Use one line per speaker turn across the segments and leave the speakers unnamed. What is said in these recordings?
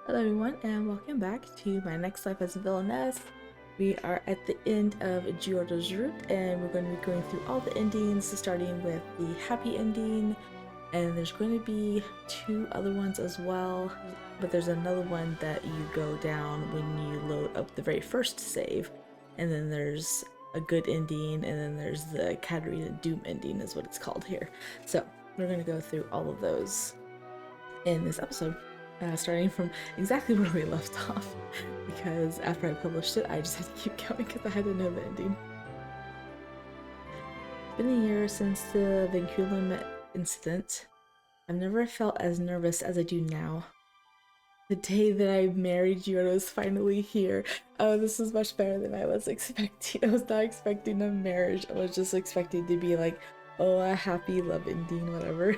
Hello everyone and welcome back to my next life as Villainess. We are at the end of Geordo's route and we're going to be going through all the endings, starting with the happy ending, and there's going to be two other ones as well, but there's another one that you go down when you load up the very first save, and then there's a good ending, and then there's the Catarina Doom ending is what it's called here. So we're going to go through all of those in this episode. Starting from exactly where we left off, because after I published it, I just had to keep going because I had to know the ending. It's been a year since the Vinculum incident. I've never felt as nervous as I do now. The day that I married Geordo is finally here. Oh, this is much better than I was expecting. I was not expecting a marriage. I was just expecting to be like, oh, a happy love ending, whatever.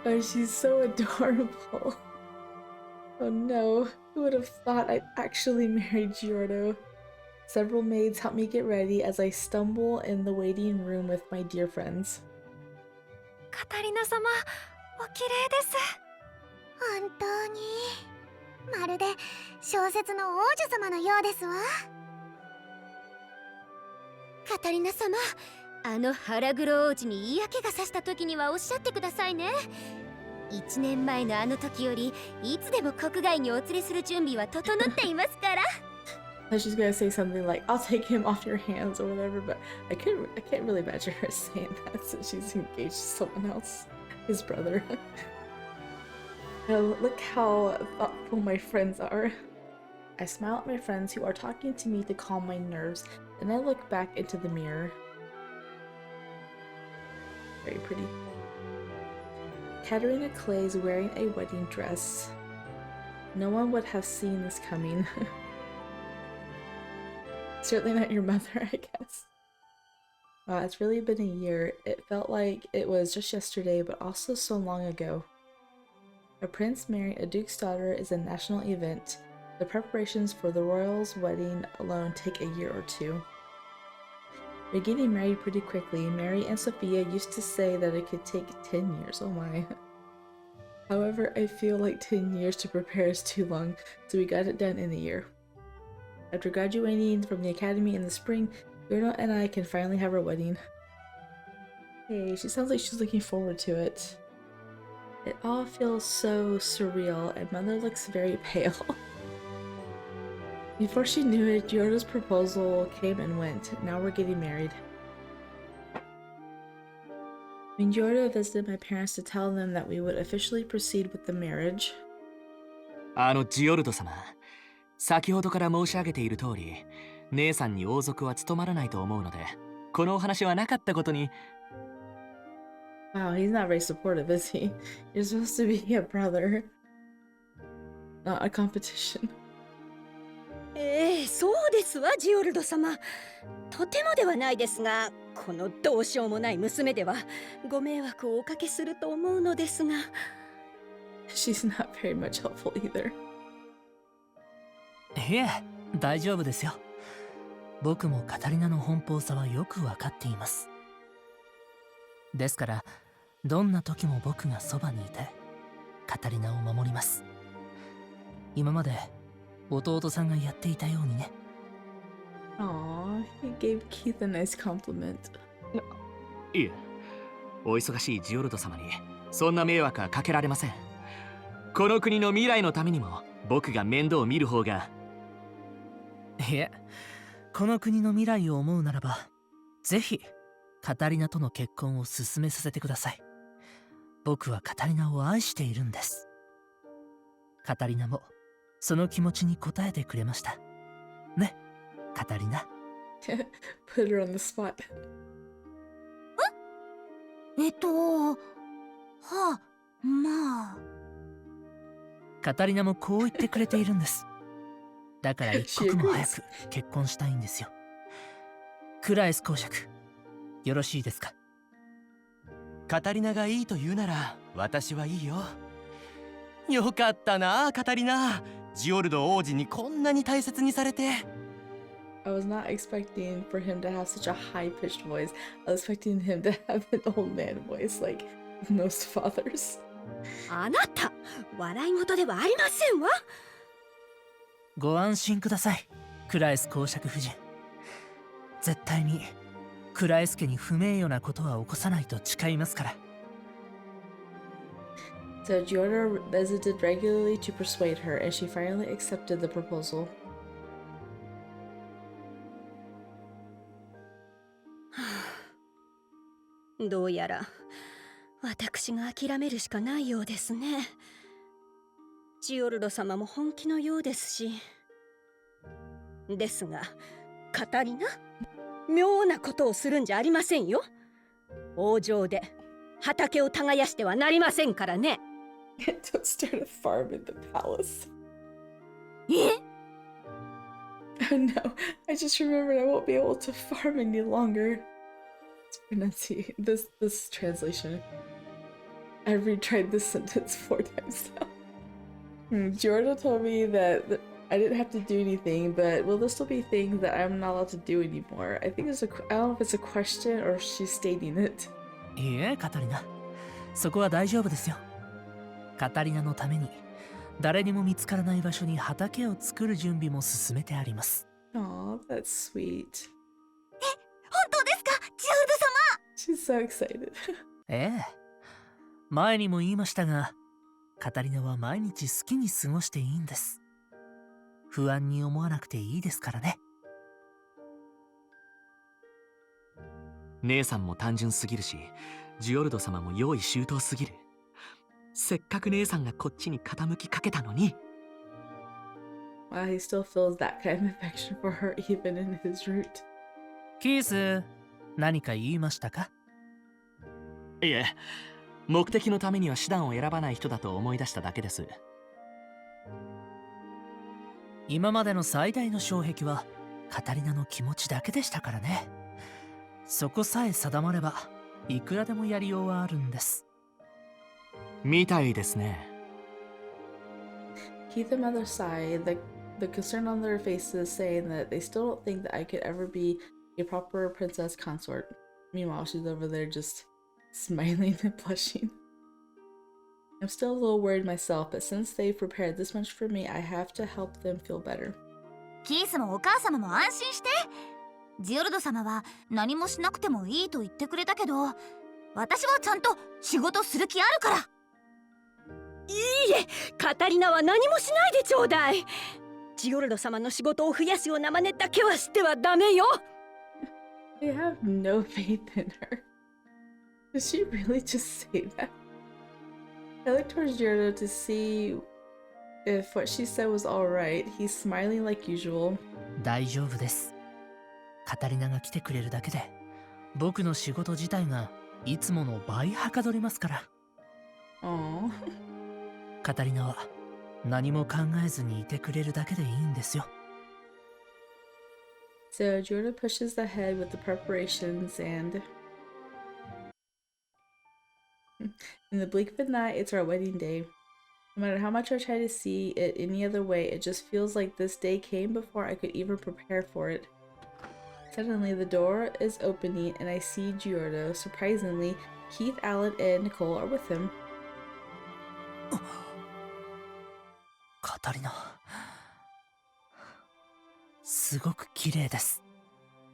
Oh, she's so adorable. Oh no, who would have thought I'd actually married Geordo? Several maids help me get ready as I stumble in the waiting room with my dear friends.
Catarina様、お綺麗です。本当に、まるで小説の王女様のようですわ。カタリナ様、あの腹黒王子に嫌気がさした時にはおっしゃってくださいね。1年前のあの時よりいつでも国外にお連れする準備は整っていますから。
She's gonna say something like, "I'll take him off your hands" or whatever, but I can't really imagine her saying that since she's engaged to someone else, his brother. Oh, look how thoughtful my friends are. I smile at my friends who are talking to me to calm my nerves, and I look back into the mirror. Very pretty. Catarina Clay's wearing a wedding dress. No one would have seen this coming. Certainly not your mother, I guess. Wow, it's really been a year. It felt like it was just yesterday, but also so long ago. A prince marrying a duke's daughter is a national event. The preparations for the royal's wedding alone take a year or two. We're getting married pretty quickly. Mary and Sophia used to say that it could take 10 years, oh my. However, I feel like 10 years to prepare is too long, so we got it done in a year. After graduating from the academy in the spring, Geordo and I can finally have our wedding. Hey, she sounds like she's looking forward to it. It all feels so surreal, and Mother looks very pale. Before she knew it, Geordo's proposal came and went. Now we're getting married. When Geordo visited my parents to tell them that we would officially proceed with the marriage.
ジオルド様、先ほどから申し上げている通り、姉さんに王族は務まらないと思うので、このお話はなかったことに。
Wow, he's not very supportive, is he? You're supposed to be a brother, not a competition.
そうですわ、ジオルド様。とてもではないですが、このどうしようもない娘ではご迷惑をおかけすると思うのですが。
She's not very much helpful either.
いえ、大丈夫ですよ。僕もカタリナの奔放さはよくわかっています。ですから、どんな時も僕がそばにいて、カタリナを守ります。今まで弟さんがやっていたようにね。
Aww, he gave Keith a nice compliment.
いえ、お忙しいジオルド様にそんな迷惑はかけられません。この国の未来のためにも僕が面倒を見る方が。
いえ、この国の未来を思うならば、ぜひカタリナとの結婚を進めさせてください。僕はカタリナを愛しているんです。カタリナもその気持ちに応えてくれました。ね、カタリナ。
Put her on the spot.
はあ、まあ。
カタリナもこう言ってくれているんです。だから一刻も早く結婚したいんですよ。クラエス公爵、よろしいですか？
カタリナがいいと言うなら私はいいよ。よかったな、カタリナ。ジオルド王子にこんなに大切にされて。
I was not expecting for him to have such a high-pitched voice. I was expecting him to have an old man voice like most fathers.
あなた笑い事ではありませんわ。
ご安心ください、クラエス公爵夫人。絶対にクラエス家に不名誉なことは起こさないと誓いますから。
So Geordo visited regularly to persuade her, and she finally accepted the proposal.
どうやら私が諦めるしかないようですね。ジオルド様も本気のようですし。ですがカタリナ、妙なことをするんじゃありませんよ。王城で畑を耕してはなりませんからね。
Don't start a farm in the palace.
え
Oh no, I just remembered I won't be able to farm any longer. Let's pronunciate this translation. I've retried this sentence 4 times now. Geordo told me that I didn't have to do anything, but will there still be things that I'm not allowed to do anymore? I think I don't know if it's a question or if she's stating it.
いいえ、カタリナ、そこは大丈夫ですよ。カタリナのために誰にも見つからない場所に畑を作る準備も進めてあります。
Aw, that's sweet.
本当ですか、ジオルド様。
She's so excited.
ええ、前にも言いましたが、カタリナは毎日好きに過ごしていいんです。不安に思わなくていいですからね。
姉さんも単純すぎるし、ジオルド様も用意周到すぎる。せっかく姉さんがこっちに傾きかけたのに。
Wow, he still feels that kind of affection for her even in his route.
キース、何か言いましたか？
いえ、目的のためには手段を選ばない人だと思い出しただけです。
今までの最大の障壁はカタリナの気持ちだけでしたからね。そこさえ定まればいくらでもやりようはあるんです。
みたいですね。
Keith and Mother sigh, the concern on their faces saying that they still don't think that I could ever be a proper princess consort. Meanwhile, she's over there just smiling and blushing. I'm still a little worried myself, but since they've prepared this much for me, I have to help them feel better.
キースもお母様も安心して。ジオルド様は何もしなくてもいいと言ってくれたけど、私はちゃんと仕事する気あるから。
いいえ、カタリナは何もしないでちょうだい。ジオルド様の仕事を増やすような真似だけはしてはダメよ。
They have no faith in her. Did she really just say that? I looked towards Geordo to see if what she said was alright. He's smiling like usual.
大丈夫です。カタリナが来てくれるだけで僕の仕事自体がいつもの倍はかどりますから。
Aww.
カタリナは何も考えずにいてくれるだけでいいんですよ。
So Geordo pushes ahead with the preparations, and in the blink of an eye, it's our wedding day. No matter how much I try to see it any other way, it just feels like this day came before I could even prepare for it. Suddenly, the door is opening, and I see Geordo. Surprisingly, Keith, Alan, and Nicole are with him.
カタリナ、すごく綺麗です。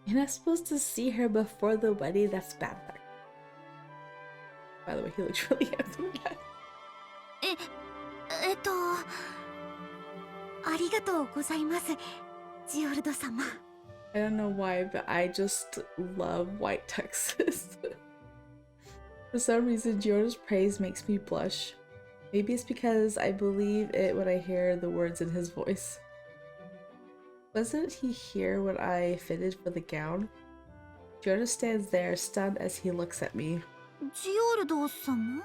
You're not supposed to see her before the wedding. That's bad luck. By the way, he looks really handsome in that.
ありがとうございます、ジオルド様。
I don't know why, but I just love white tuxes. For some reason, Geordo's praise makes me blush. Maybe it's because I believe it when I hear the words in his voice. Wasn't he here when I fitted for the gown? Geordo stands there, stunned as he looks at me.
ジオルド様？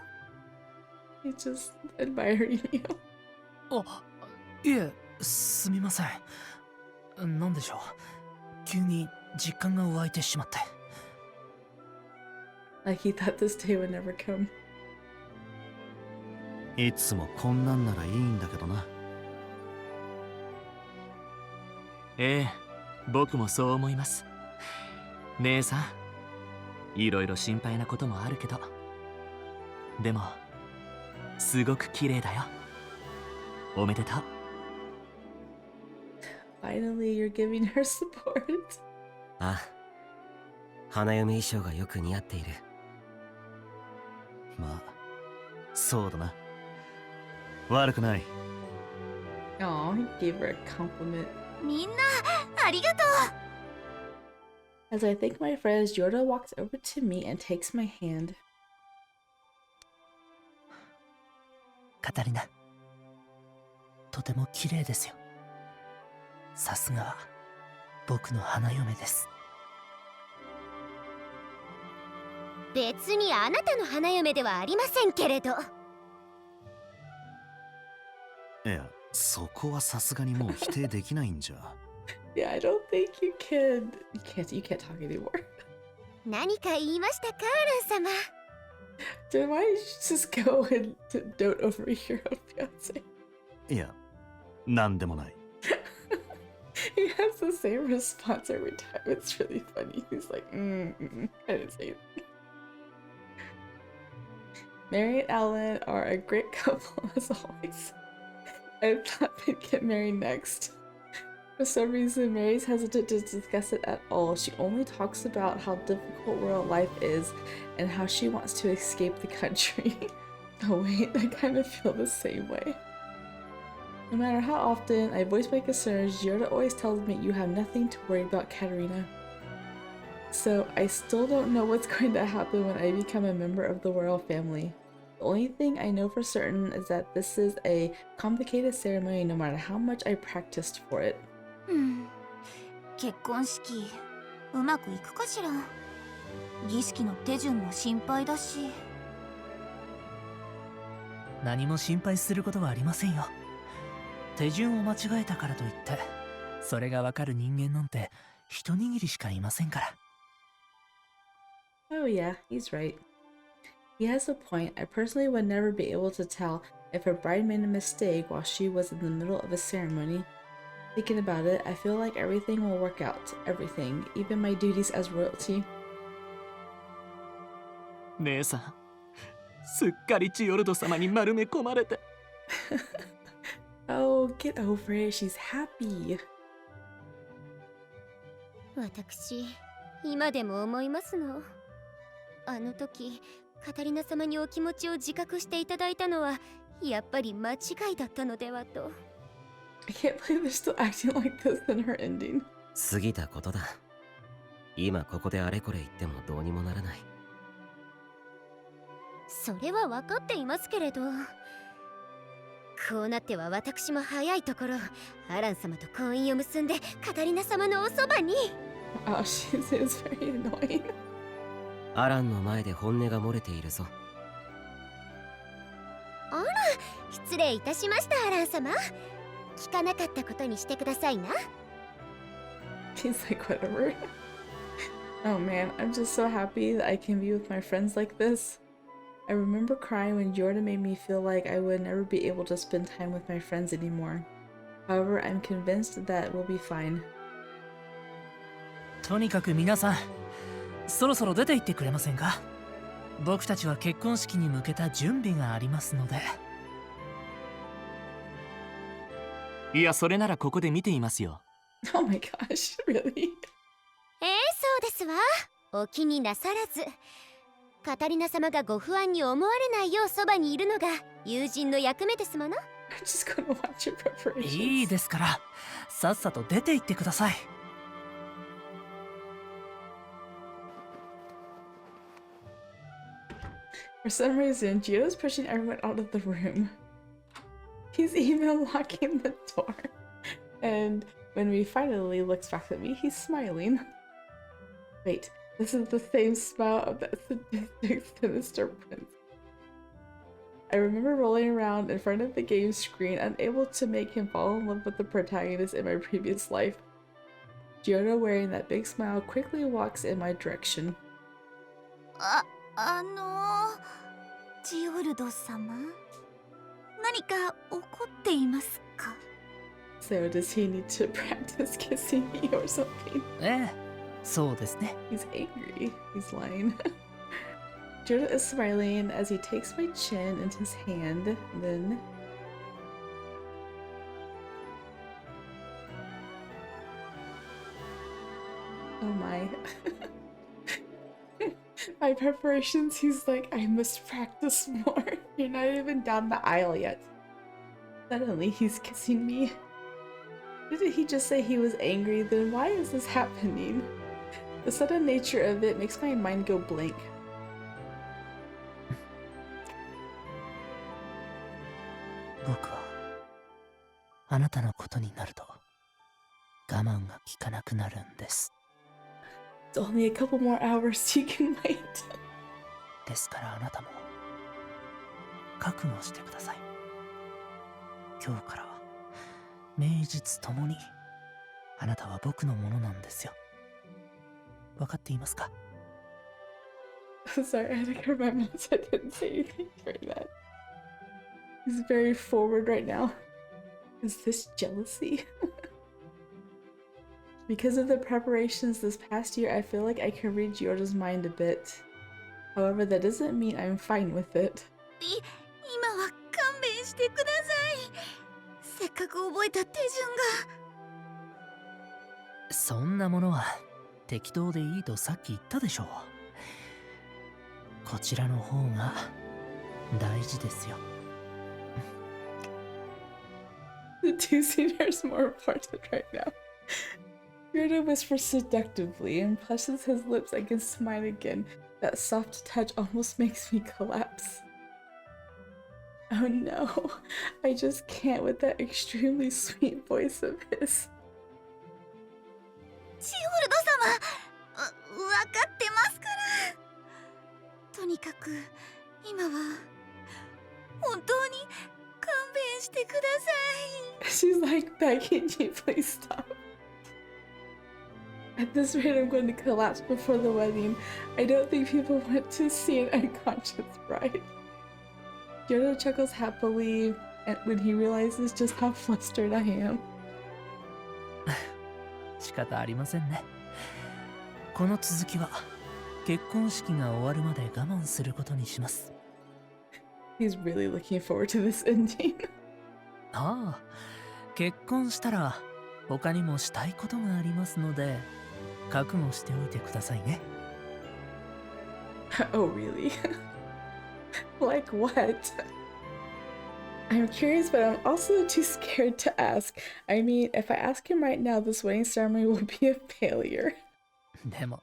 He's just admiring you.
あ、いえ、すみません。なんでしょう。急に実感が湧いてしまって。
Like he thought this day would never come.
いつもこんなんならいいんだけどな。
ええ、僕もそう思います。姉さん、いろいろ心配なこともあるけど、でもすごく綺麗だよ。おめでとう。
Finally, you're giving her support.
ああ、花嫁衣装がよく似合っている。
まあ、そうだな。悪くない。
Aw, he gave her a compliment.
みんなありがとう。
As I thank my friends, Geordo walks over to me and takes my hand.
カタリナ、とても綺麗ですよ。さすがは僕の花嫁です。
別にあなたの花嫁ではありませんけれど。
いや、そこはさすがにもう否定できないんじゃ。
Yeah, I don't think you can. You can't talk anymore.
何か言いましたか、アラン様。
Then why don't you just go and don't overhear your fiance?
いや、なんでもない。
He has the same response every time. It's really funny. He's like, I didn't say it. Mary and Alan are a great couple as always. I thought they'd get married next. For some reason, Mary's hesitant to discuss it at all. She only talks about how difficult rural life is and how she wants to escape the country. Oh wait, I kind of feel the same way. No matter how often I voice my concerns, Geordo always tells me you have nothing to worry about, Catarina. So I still don't know what's going to happen when I become a member of the royal family. The only thing I know for certain is that this is a complicated ceremony no matter how much I practiced for it.
結婚式うまくいくかしら。儀式の手順も心配だし。
何も心配することはありませんよ。手順を間違えたからといってそれがわかる人間なんて一握りしかいませんから。
Oh yeah, he's right. He has a point. I personally would never be able to tell if her bride made a mistake while she was in the middle of a ceremony. Thinking about it, I feel like everything will work out. Everything, even my duties as royalty.
姉さん、すっかりジオルド様に丸め込まれて。
Oh, get over it. She's happy.
私、今でも思いますの。あの時、カタリナ様にお気持ちを自覚していただいたのは、やっぱり間違いだったのではと。
I can't believe they're still acting like this in her ending.
過ぎたことだ。今ここであれこれ言ってもどうにもならない。
それは分かっていますけれど、こうなっては私も早いところアラン様と婚姻を結んでカタリナ様のおそばに。
Wow, she is very annoying.
アランの前で本音が漏れているぞ。
あら、失礼いたしました、アラン様。聞かなかったことにしてくださいな。
He's like, whatever. Oh man, I'm just so happy that I can be with my friends like this. I remember crying when Geordo made me feel like I would never be able to spend time with my friends anymore. However, I'm convinced that we'll be fine.
とにかく皆さん、そろそろ出て行ってくれませんか。僕たちは結婚式に向けた準備がありますので。
いや、それならここで見ていますよ。
Oh my gosh, really?
そうですわ。お気になさらず。カタリナ様がご不安に思われないようそばにいるのが友人の役目ですもの。
I'm just gonna watch your preparations.
いいですから、さっさと出て行ってください。
For some reason, Geordo's pushing everyone out of the room. He's even locking the door. And when he finally looks back at me, he's smiling. Wait, this is the same smile of that sadistic, sinister prince. I remember rolling around in front of the game screen, unable to make him fall in love with the protagonist in my previous life. Geordo, wearing that big smile, quickly walks in my direction.
ジオルド様、何か怒っていますか？
So does he need to practice kissing me or something?
ええ、そうですね。
He's angry. He's lying. Geordo is smiling as he takes my chin into his hand, then oh my. My preparations, he's like, I must practice more. You're not even down the aisle yet. Suddenly he's kissing me. Didn't he just say he was angry? Then why is this happening? The sudden nature of it makes my mind go blank.
僕はあなたのことになると我慢が効かなくなるんです。
It's only a couple more hours, you can wait.
ですからあなたも覚悟してください。今日からは名実ともにあなたは僕のものなんですよ。分かっていますか？
Sorry, I had to cover my mouth so I didn't say anything very bad. He's very forward right now. Is this jealousy? Because of the preparations this past year, I feel like I can read Geordo's mind a bit. However, that doesn't mean I'm fine with it.
今は勘弁してください。せっかく覚えた手順が。
そんなものは適当でいいとさっき言ったでしょう。こちらの方が大事ですよ。
The two seniors more important right now. Geordo whispers seductively and presses his lips against mine again. That soft touch almost makes me collapse. Oh no, I just can't with that extremely sweet voice of his.
ジオルド様、わかってますから。とにかく今は本当に勘弁してください。
She's like begging you, please stop. At this rate, I'm going to collapse before the wedding. I don't think people want to see an unconscious bride. Geordo chuckles happily when he realizes just how flustered I am.
仕方ありませんね。この続きは結婚式が終わるまで我慢することにします。
He's really looking forward to this ending.
ああ、結婚したら他にもしたいことがありますので覚悟しておいてくださいね。
Oh, really? Like what? I'm curious, but I'm also too scared to ask. I mean, if I ask him right now, this wedding ceremony will be a failure.
でも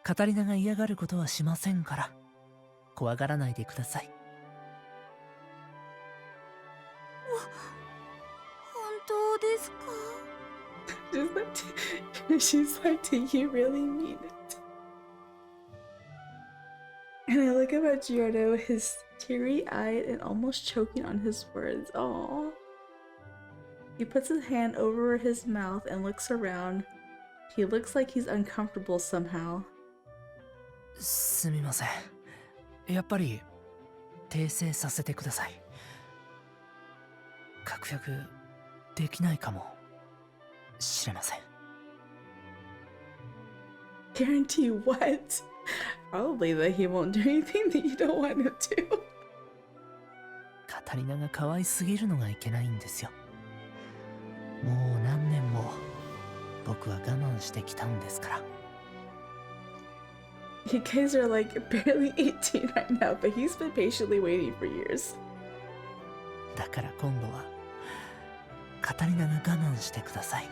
カタリナが嫌がることはしませんから怖がらないでください。
本当ですか？
She's like, do you really mean it? And I look up at Geordo, his teary-eyed and almost choking on his words. Aww. He puts his hand over his mouth and looks around. He looks like he's uncomfortable somehow.
すみません。やっぱり訂正させてください。確約できないかもしれません。
Guarantee what? Probably that he won't do anything that you don't want him to.
カタリナが可愛すぎるのがいけないんですよ。もう何年も僕は我慢してきたんですから。
You guys are like barely 18 right now, but he's been patiently waiting for years.
だから今度はカタリナが我慢してください。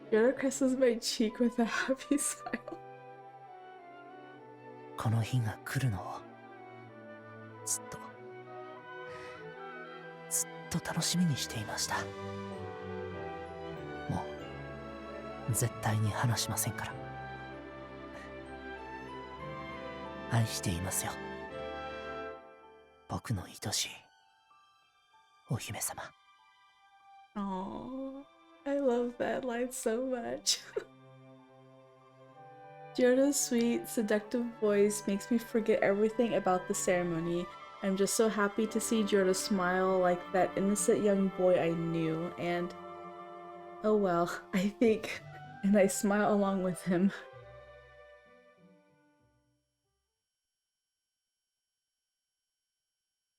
Geordo caresses my cheek with a happy smile.
この日が来るのをずっと楽しみにしていました。もう絶対に話しませんから。愛していますよ、僕の愛しいお姫様。
Aww, I love that line so much. Geordo's sweet, seductive voice makes me forget everything about the ceremony. I'm just so happy to see Geordo smile like that innocent young boy I knew, and oh well, I think, and I smile along with him.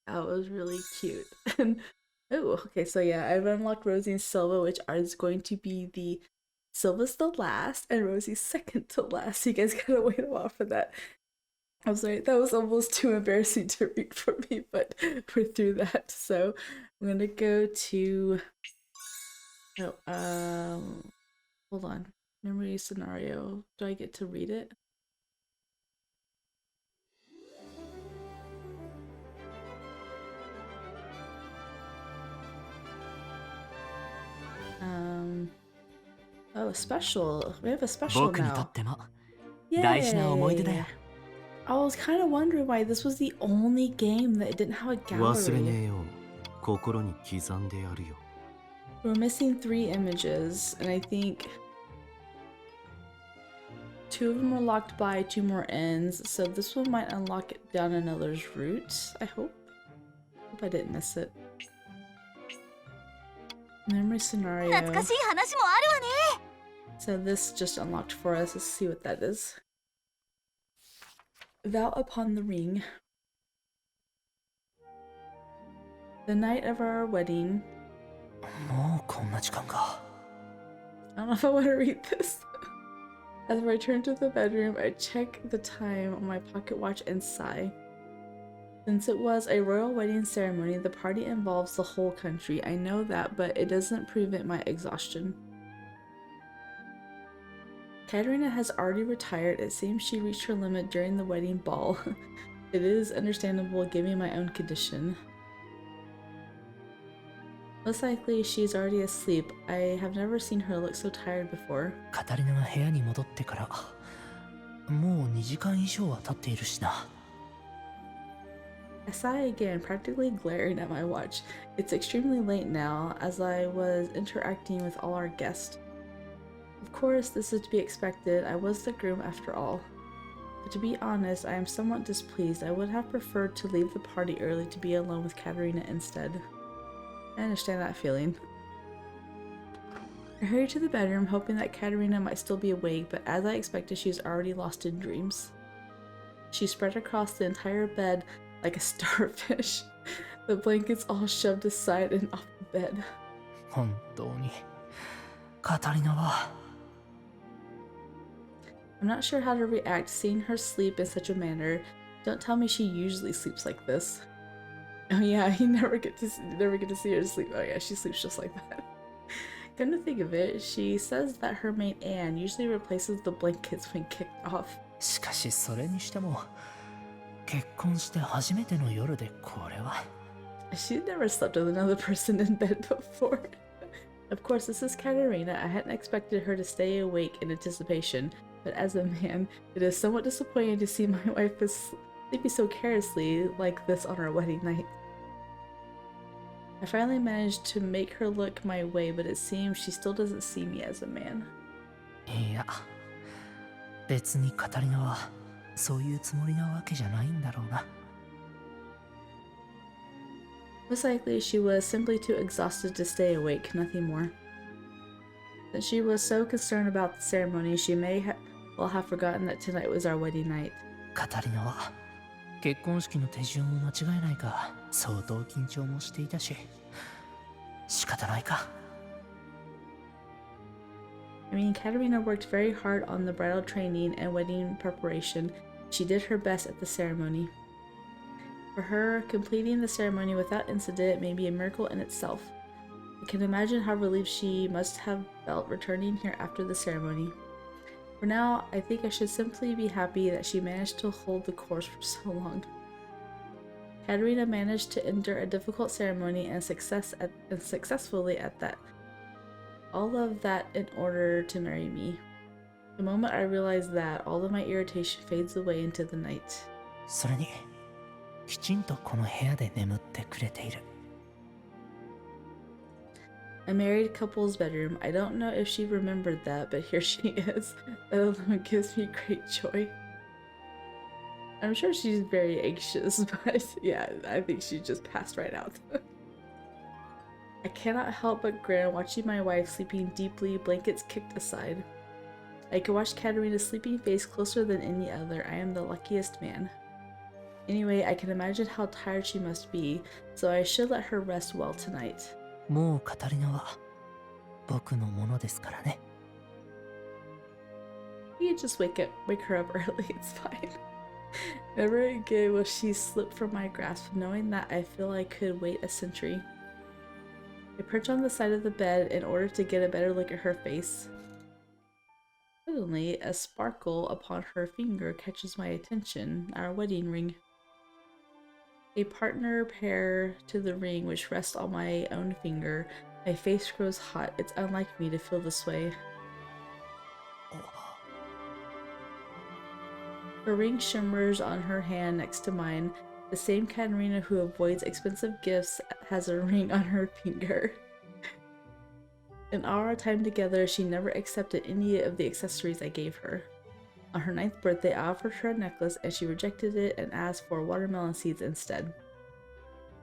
That was really cute. And oh, okay, so yeah, I've unlocked Rosie and Silva, which is going to be the Silva's the last and Rosie's second to last. So you guys gotta wait a while for that. I'm sorry, that was almost too embarrassing to read for me, but we're through that. So I'm gonna go to hold on. Memory scenario. Do I get to read it? Oh, special. We have a special
僕にと
now.
っても大事な思い出だよ。
I was kind of wondering why this was the only game that didn't have a
忘れね
gallery.
えよ。心に刻んでやるよ。
We're missing 3 images, and I think 2 of them are locked by 2 more ends, so this one might unlock it down another's route, I hope. Hope I didn't miss it. Memory scenario.
懐かしい話もあるわね。
So this just unlocked for us. Let's see what that is. Vow upon the ring. The night of our wedding.
もうこんな時間か。
I don't know if I want to read this. As I return to the bedroom, I check the time on my pocket watch and sigh. Since it was a royal wedding ceremony, the party involves the whole country. I know that, but it doesn't prevent my exhaustion. Catarina has already retired. It seems she reached her limit during the wedding ball. It is understandable given my own condition. Most likely she's already asleep. I have never seen her look so tired before.
カタリナが部屋に戻ってからもう2時間以上は経っているしな。
I sigh again, practically glaring at my watch. It's extremely late now, as I was interacting with all our guests. Of course, this is to be expected. I was the groom after all. But to be honest, I am somewhat displeased. I would have preferred to leave the party early to be alone with Catarina instead. I understand that feeling. I hurried to the bedroom, hoping that Catarina might still be awake, but as I expected, she is already lost in dreams. She spread across the entire bed like a starfish, the blankets all shoved aside and off the bed.
本当にカタリナは
I'm not sure how to react seeing her sleep in such a manner. Don't tell me she usually sleeps like this. Oh yeah, you never get to see her sleep. Oh yeah, she sleeps just like that. Come to think of it, she says that her maid Anne usually replaces the blankets when kicked off.
しかしそれにしても結婚して初めての夜でこれは
She'd never slept with another person in bed before. Of course, this is Catarina. I hadn't expected her to stay awake in anticipation, but as a man, it is somewhat disappointing to see my wife sleeping so carelessly like this on our wedding night. I finally managed to make her look my way, but it seems she still doesn't see me as a man.
いや別にカタリナはそういうつもりなわけじゃないんだろうな。
Most likely, she was simply too exhausted to stay awake, nothing more. Since she was so concerned about the ceremony, she may well have forgotten that tonight was our wedding night.
カタリナは結婚式の手順を間違えないか相当緊張もしていたし仕方ないか。
I mean, Catarina worked very hard on the bridal training and wedding preparation. She did her best at the ceremony. For her, completing the ceremony without incident may be a miracle in itself. I can imagine how relieved she must have felt returning here after the ceremony. For now, I think I should simply be happy that she managed to hold the course for so long. Catarina managed to endure a difficult ceremony and successfully at that. All of that in order to marry me. The moment I realize that, all of my irritation fades away into the night.
それにきちんとこの部屋で眠ってくれている。
A married couple's bedroom. I don't know if she remembered that, but here she is. That alone gives me great joy. I'm sure she's very anxious, but yeah, I think she just passed right out. I cannot help but grin watching my wife sleeping deeply, blankets kicked aside. I can watch Catarina's sleeping face closer than any other. I am the luckiest man. Anyway, I can imagine how tired she must be, so I should let her rest well tonight.
もうカタリナは僕のものですからね。
You can just wake her up early, it's fine. Never again will she slip from my grasp, knowing that I feel I could wait a century. I perch on the side of the bed in order to get a better look at her face. Suddenly, a sparkle upon her finger catches my attention, our wedding ring. A partner pair to the ring which rests on my own finger. My face grows hot. It's unlike me to feel this way. Her ring shimmers on her hand next to mine. The same Catarina who avoids expensive gifts has a ring on her finger. In all our time together, she never accepted any of the accessories I gave her. On her 9th birthday, I offered her a necklace and she rejected it and asked for watermelon seeds instead.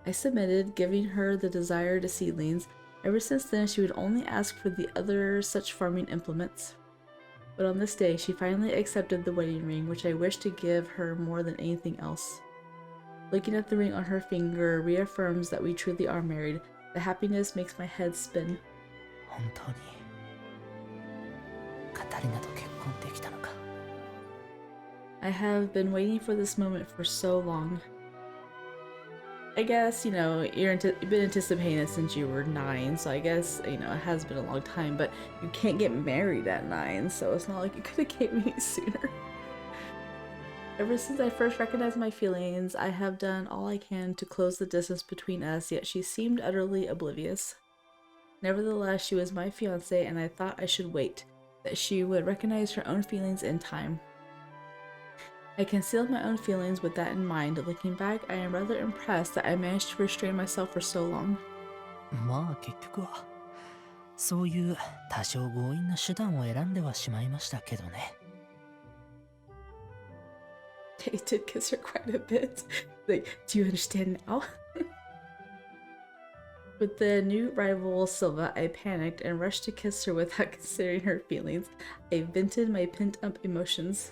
I submitted, giving her the desired seedlings. Ever since then, she would only ask for the other such farming implements. But on this day, she finally accepted the wedding ring, which I wished to give her more than anything else. Looking at the ring on her finger reaffirms that we truly are married. The happiness makes my head spin.
本当にカタリナと結婚できたのか。
I have been waiting for this moment for so long. I guess, you've been anticipating it since you were 9, so I guess, it has been a long time, but you can't get married at 9, so it's not like you could have came any sooner. Ever since I first recognized my feelings, I have done all I can to close the distance between us, yet she seemed utterly oblivious. Nevertheless, she was my fiancée, and I thought I should wait, that she would recognize her own feelings in time. I concealed my own feelings with that in mind. Looking back, I am rather impressed that I managed to restrain myself for so long.
まあ結局はそういう多少強引な手段を選んではしまいましたけどね。
They did kiss her quite a bit. Like, do you understand now? With the new rival Silva, I panicked and rushed to kiss her without considering her feelings. I vented my pent-up emotions.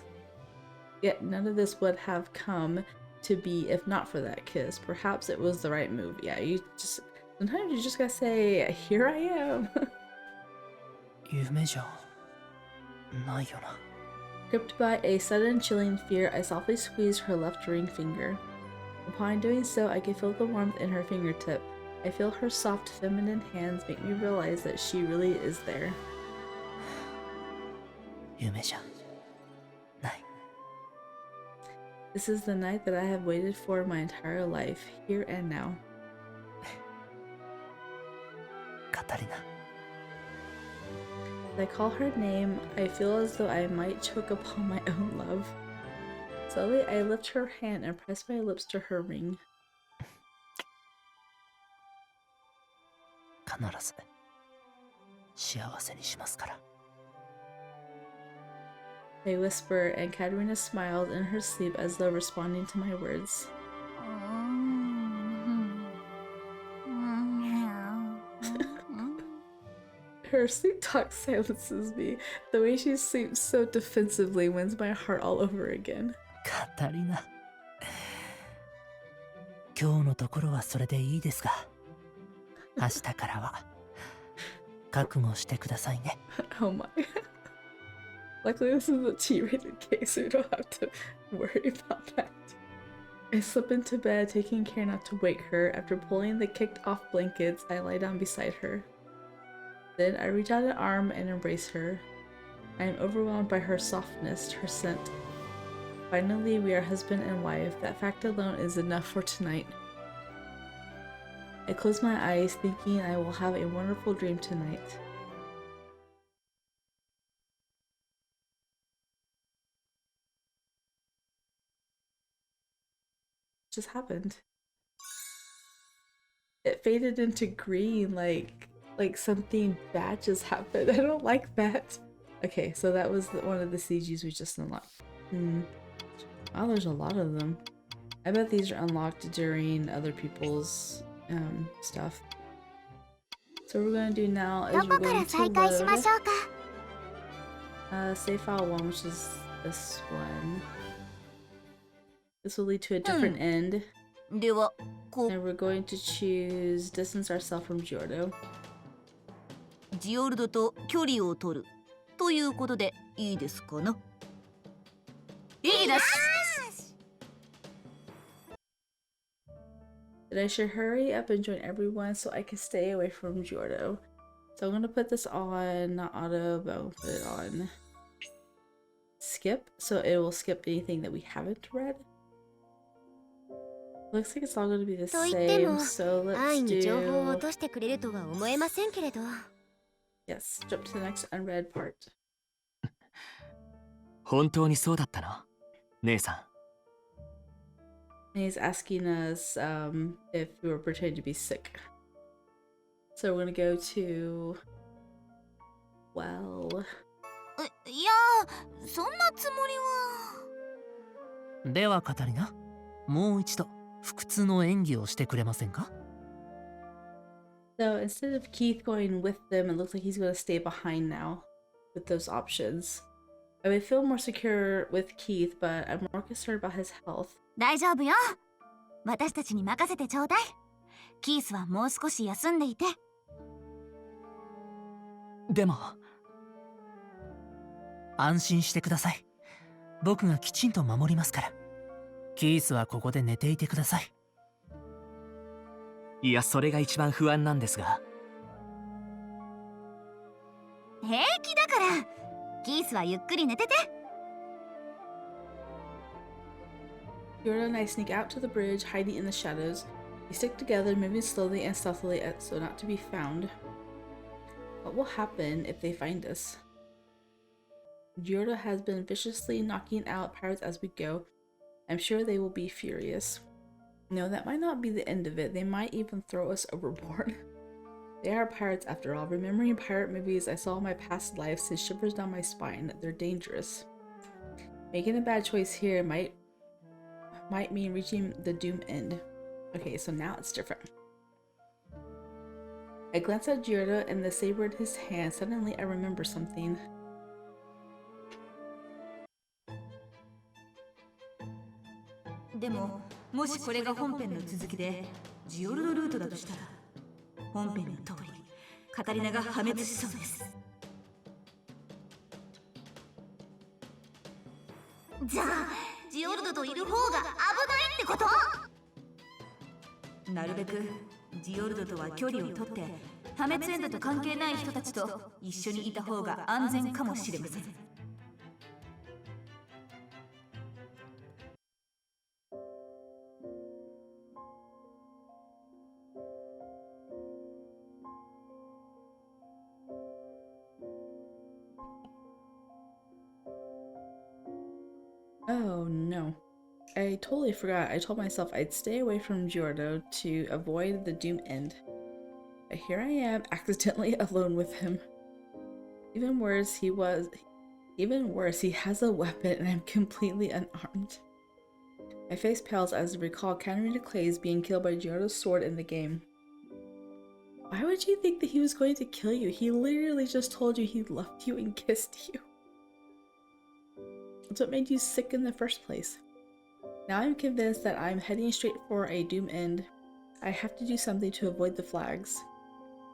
Yet none of this would have come to be if not for that kiss. Perhaps it was the right move. Yeah, sometimes you just gotta say, here I am.
夢じゃないよな。
Gripped by a sudden chilling fear, I softly squeezed her left ring finger. Upon doing so, I could feel the warmth in her fingertip. I feel her soft feminine hands make me realize that she really is there.
夢じゃない。
This is the night that I have waited for my entire life, here and now.
カタリナ。
As I call her name, I feel as though I might choke upon my own love. Slowly, I lift her hand and press my lips to her ring.
必ず幸せにしますから。
I whisper, and Catarina smiled in her sleep as though responding to my words. Her sleep talk silences me. The way she sleeps so defensively wins my heart all over again.
カタリナ。今日のところはそれでいいですが、明日からは覚悟してくださいね。
Oh my. Luckily, this is a T-rated case, so we don't have to worry about that. I slip into bed, taking care not to wake her. After pulling the kicked-off blankets, I lie down beside her. Then I reach out an arm and embrace her. I am overwhelmed by her softness, her scent. Finally, we are husband and wife. That fact alone is enough for tonight. I close my eyes, thinking I will have a wonderful dream tonight. Just happened. It faded into green like something bad just happened. I don't like that. Okay, so that was one of the CGs we just unlocked. Wow, there's a lot of them. I bet these are unlocked during other people's stuff. So what we're gonna do now is we're going to load save file 1, which is this one. This will lead to a different end.
では
And we're going to choose distance ourselves from Geordo.
ジオルドと距離を取るということでいいですかな。いいです。
That I should hurry up and join everyone so I can stay away from Geordo. So I'm gonna put this on, not auto, but I'll put it on skip, so it will skip anything that we haven't read. Looks like it's all gonna be the
と言っても
same, so
安易
let's
に情報を
do...
落としてくれるとは思えませんけれど。
Yes, jump to the next unread part.
本当にそうだったの姉さん。
And he's asking us if we were pretending to be sick. So we're gonna go to... Well...
いやそんなつもりは。
ではカタリナ、もう一度不屈の演技をしてくれませんか？
So instead of Keith going with them, it looks like he's gonna stay behind now with those options. I would feel more secure with Keith, but I'm more concerned about his health.
大丈夫よ。私たちに任せてちょうだい。キースはもう少し休んでいて。
でも
安心してください。僕がきちんと守りますから。キースはここで寝ていてください。
いや、それが一番不安なんですが。
平気だから。キースはゆっくり寝てて。
Geordo and I sneak out to the bridge, hiding in the shadows. We stick together, moving slowly and stealthily so not to be found. What will happen if they find us? Geordo has been viciously knocking out pirates as we go. I'm sure they will be furious. No, that might not be the end of it. They might even throw us overboard. They are pirates after all. Remembering pirate movies I saw in my past life sends shivers down my spine. They're dangerous. Making a bad choice here might mean reaching the Doom End. Okay, so now it's different. I glance at Geordo and the saber in his hand. Suddenly I remember something.
でも、もしこれが本編の続きでジオルドルートだとしたら、本編の通りカタリナが破滅しそうです。
じゃあジオルドといる方が危ないってこと？
なるべくジオルドとは距離をとって破滅エンドと関係ない人たちと一緒にいた方が安全かもしれません。
Oh no. I totally forgot. I told myself I'd stay away from Geordo to avoid the Doom End. But here I am, accidentally alone with him. Even worse, he has a weapon and I'm completely unarmed. My face pales as I recall Catarina Clay's being killed by Geordo's sword in the game. Why would you think that he was going to kill you? He literally just told you he loved you and kissed you. That's what made you sick in the first place. Now I'm convinced that I'm heading straight for a Doom End. I have to do something to avoid the flags.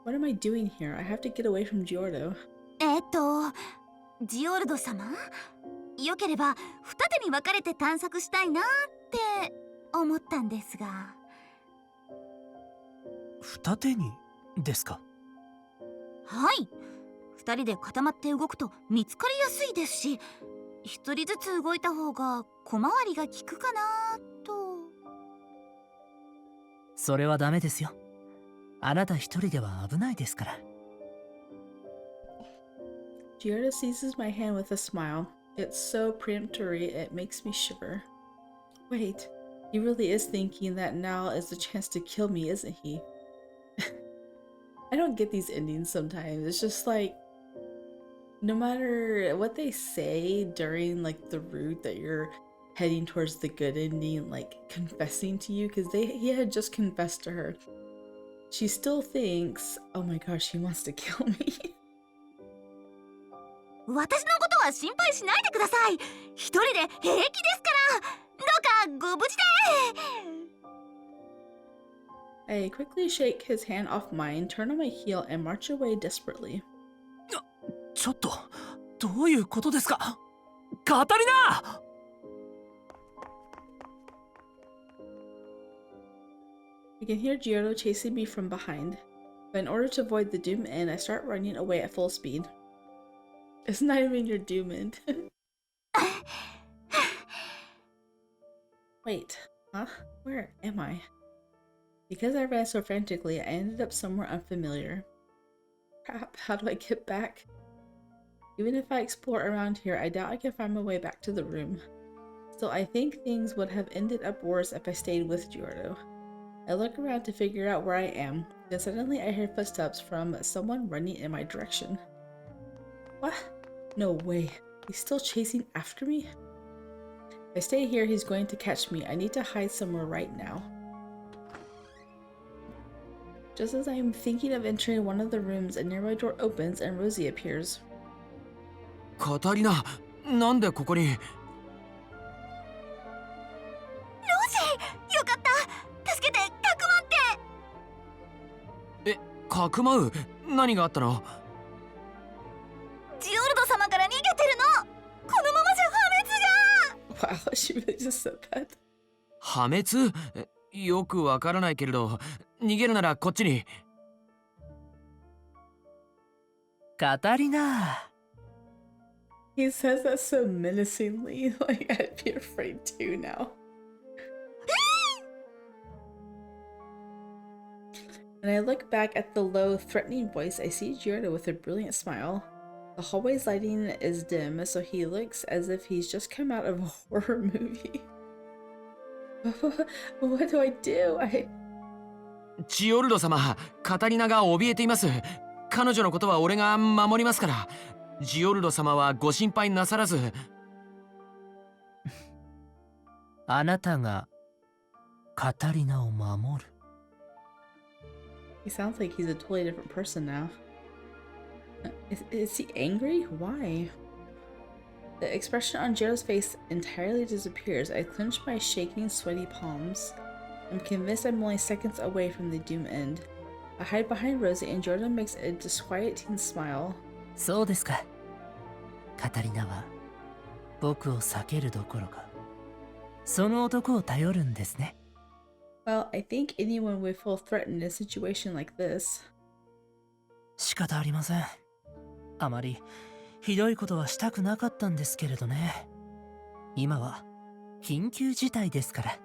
What am I doing here? I have to get away from Geordo.
ジオルド様？よければ二手に分かれて探索したいなって思ったんですが。
二手にですか？
はい。二人で固まって動くと見つかりやすいですし、一人ずつ動いた方が小回りが利くかなと。
それはダメですよ。あなた一人では危ないですから。
Geordo seizes my hand with a smile. It's so peremptory it makes me shiver. Wait, he really is thinking that now is the chance to kill me, isn't he? I don't get these endings sometimes. It's just like, no matter what they say during like the route that you're heading towards the good ending, like confessing to you, because he had just confessed to her, she still thinks, oh my gosh, he wants to kill me.
私のことは心配しないでください。一人で平気ですか
うかご無事で。
I quickly shake his hand off mine, turn on my heel, and march away desperately.
ちょっとどういうことですかカタリナ。
I can hear Geordo chasing me from behind, but in order to avoid the Doom End, I start running away at full speed. It's not even your Doom End. Wait, huh? Where am I? Because I ran so frantically, I ended up somewhere unfamiliar. Crap, how do I get back? Even if I explore around here, I doubt I can find my way back to the room. Still, I think things would have ended up worse if I stayed with Geordo. I look around to figure out where I am, then suddenly I hear footsteps from someone running in my direction. What? No way. He's still chasing after me? If I stay here, he's going to catch me. I need to hide somewhere right now. Just as I am thinking of entering one of the rooms, a nearby door opens and Rosie appears.
カタリナ、なんでここに？
ロジー、よかった。助けて、かくまって。
え、かくまう？何があったの？
ジオルド様から逃げてるの。このままじゃ破滅が。
Wow, she really just said that.
破滅？よくわからないけれど、逃げるならこっちに。
カタリナ。
He says that so menacingly, like I'd be afraid too now. When I look back at the low, threatening voice, I see Geordo with a brilliant smile. The hallway's lighting is dim, so he looks as if he's just come out of a horror movie. What do I do?
ジオルド様、カタリナが怯えています。彼女のことは俺が守りますから。ジオルド様はご心配なさらず。
あなたがカタリナを守る。
He sounds like he's a totally different person now. Is he angry? Why? The expression on Geordo's face entirely disappears. I clench my shaking, sweaty palms. I'm convinced I'm only seconds away from the Doom End. I hide behind Rosie and Geordo makes a disquieting smile.
そうですか。カタリナは僕を避けるどころか、その男を頼るんですね。
Well, I think anyone would feel threatened in a situation like this.
仕方ありません。あまりひどいことはしたくなかったんですけれどね。今は緊急事態ですから。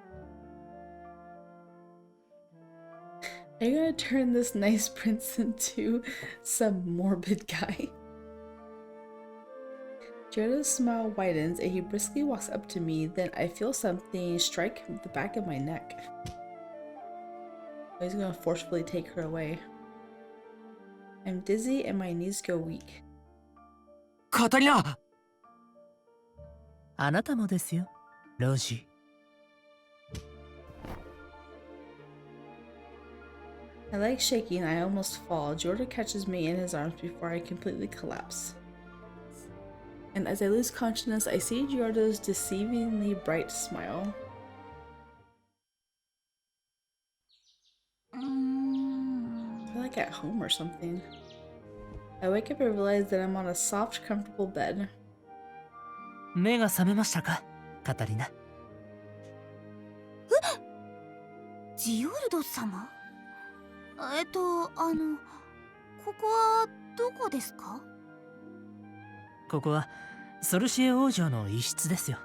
Are you gonna turn this nice prince into some morbid guy? Geordo's smile widens and he briskly walks up to me, then I feel something strike the back of my neck. He's gonna forcefully take her away. I'm dizzy and my knees go weak.
カタリナ！
あなたもですよ、ロジ。
My legs shaking, I almost fall. Geordo catches me in his arms before I completely collapse. And as I lose consciousness, I see Geordo's deceivingly bright smile. I feel like at home or something. I wake up and realize that I'm on a soft, comfortable bed.
目が覚めましたか、カタリナ。
ジオルド様？ここはどこですか？
ここはソルシエ王女の一室ですよ。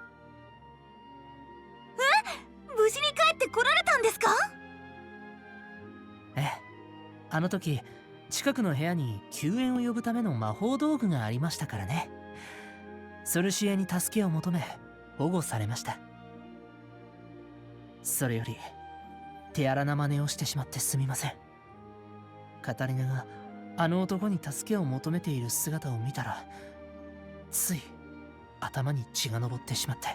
無事に帰ってこられたんですか？
ええ、あの時近くの部屋に救援を呼ぶための魔法道具がありましたからね。ソルシエに助けを求め保護されました。それより手荒な真似をしてしまってすみません。カタリナがあの男に助けを求めている姿を見たら、つい頭に血が上ってしまって。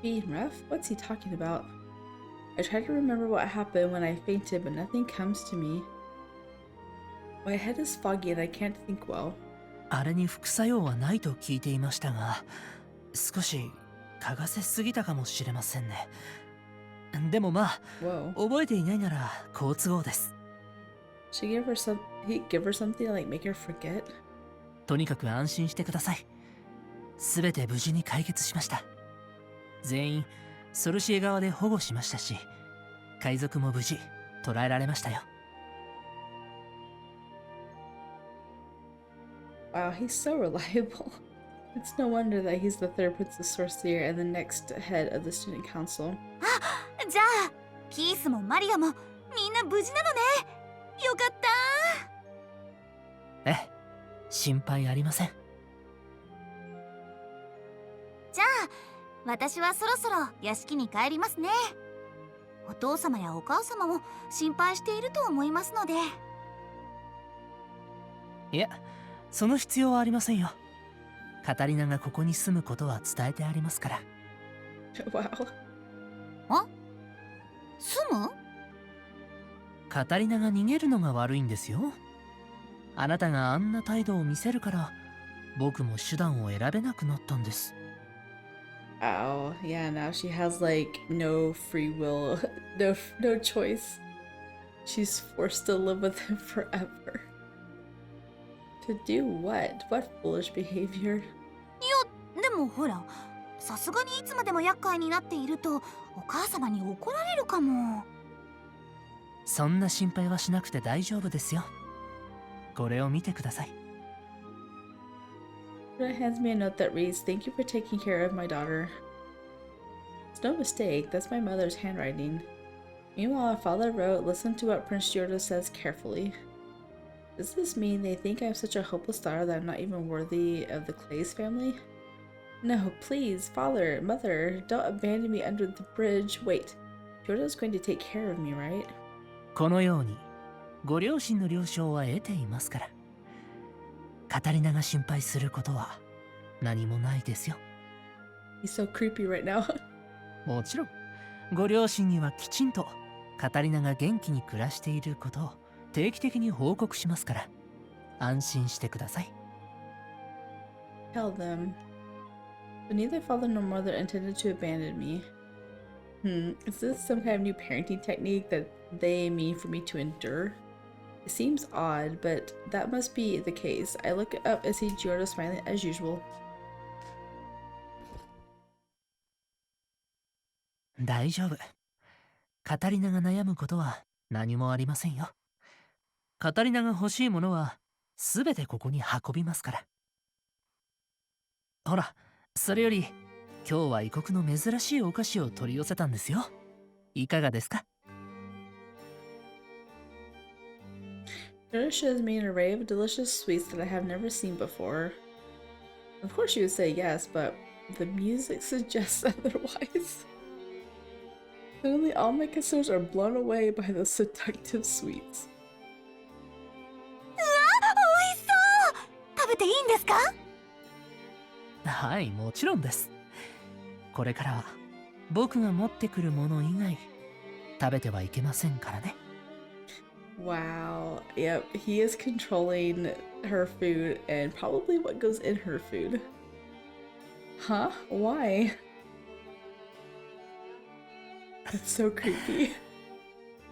Being rough? What's he talking about? I try to remember what happened when I fainted, but nothing comes to me. My head is foggy and I can't think well.
あれに副作用はないと聞いていましたが、少し嗅がせすぎたかもしれませんね。でもまあ
Whoa.
覚えていないなら好都合です。
He give her something to like make her forget?
とにかく安心してください。すべて無事に解決しました。全員ソルシエ側で保護しましたし、海賊も無事捕らえられましたよ。
Wow, he's so reliable. It's no wonder that he's the third Princess Sorcerer and the next head of the student council.
じゃあキースもマリアもみんな無事なのね。よかった。
ええ、心配ありません。
じゃあ私はそろそろ屋敷に帰りますね。お父様やお母様も心配していると思いますので。
いや、その必要はありませんよ。カタリナがここに住むことは伝えてありますから。
Wow.
あ、住む？
カタリナが逃げるのが悪いんですよ。あなたがあんな態度を見せるから僕も手段を選べなくなったんです。
Ow. Yeah, now she has like no free will, no choice. She's forced to live with him forever. To do what? What foolish behavior?
いやでもほら、さすがにいつまでも厄介になっているとお母様に怒られるかも。
そんな心配はしなくて大丈夫ですよ。これを見てください。
Geordo hands me a note that reads, "Thank you for taking care of my daughter." It's no mistake, that's my mother's handwriting. Meanwhile, my father wrote, "Listen to what Prince Geordo says carefully." Does this mean they think I'm such a hopeless daughter that I'm not even worthy of the Clay's family? No, please, father, mother, don't abandon me under the bridge. Wait, Geordo's going to take care of me, right?
このようにご両親の了承は得ていますから、カタリナが心配することは何もないですよ。
He's so creepy right now.
もちろんご両親にはきちんとカタリナが元気に暮らしていることを定期的に報告しますから、安心してください。
Tell them. But neither father nor mother intended to abandon me. Is this some kind of new parenting technique that they mean for me to endure? It seems odd, but that must be the case. I look up and see Geordo smiling as usual.
大丈夫。カタリナが悩むことは何もありませんよ。カタリナが欲しいものはすべてここに運びますから。ほら、それより今日は異国の珍しいお菓子を取り寄せたんですよ。いかがですか？
Geordo shows me an array of delicious sweets that I have never seen before. Of course you would say yes, but the music suggests otherwise. Suddenly all my concerns are blown away by the seductive sweets.
うわ、美味しそう。食べていいんですか？
はい、もちろんです。これからは僕が持ってくるもの以外食べてはいけませんからね。
Wow. Yep, he is controlling her food and probably what goes in her food. Huh? Why? That's so creepy.